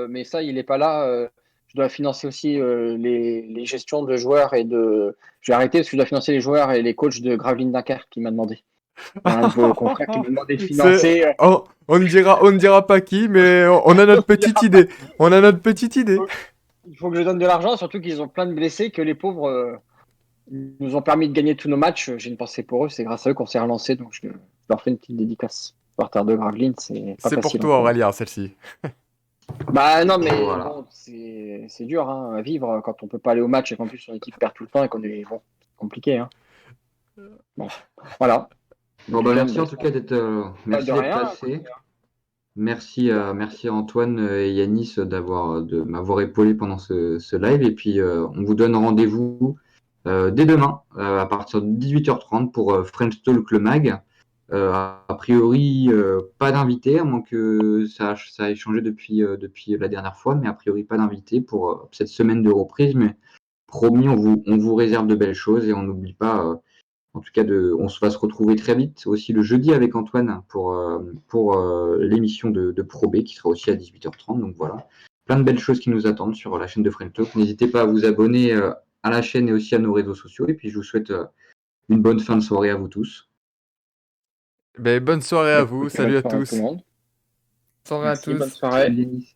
mais ça, il n'est pas là. Je dois financer aussi les gestions de joueurs et de. Je vais arrêter parce que je dois financer les joueurs et les coachs de Gravelines Dunkerque qui m'a demandé. Il y a un de vos confrères qui m'a demandé de financer. On ne dira pas qui, mais on a notre petite idée. On a notre petite idée. Il faut que je donne de l'argent, surtout qu'ils ont plein de blessés, que les pauvres nous ont permis de gagner tous nos matchs. J'ai une pensée pour eux, c'est grâce à eux qu'on s'est relancé, donc je leur fais une petite dédicace. Supporter de Gravelines, c'est pas C'est pour facile en toi, ce moment. Aurélien, celle-ci. Bah non, mais Voilà. bon, c'est dur hein, à vivre quand on peut pas aller au match et qu'en plus son équipe perd tout le temps et qu'on est bon, c'est compliqué. Hein. Bon, voilà. Le Bon, bah, week-end, merci bah, en tout cas pas de merci d'être rien. passé. Merci, merci à Antoine et Yanis de m'avoir épaulé pendant ce live. Et puis, on vous donne rendez-vous dès demain à partir de 18h30 pour French Talk le mag. A priori, pas d'invité, à moins que ça ait changé depuis la dernière fois, mais a priori pas d'invité pour cette semaine de reprise. Mais promis, on vous réserve de belles choses et on n'oublie pas, en tout cas, on va se retrouver très vite aussi le jeudi avec Antoine pour l'émission de Pro B qui sera aussi à 18h30. Donc voilà, plein de belles choses qui nous attendent sur la chaîne de French Talk. N'hésitez pas à vous abonner à la chaîne et aussi à nos réseaux sociaux. Et puis, je vous souhaite une bonne fin de soirée à vous tous. Ben, bonne soirée Bah, à vous. écoutez, Salut bonne à soirée à tout le tous. monde. Soirée à Merci, bonne tous. soirée. Salut Denis.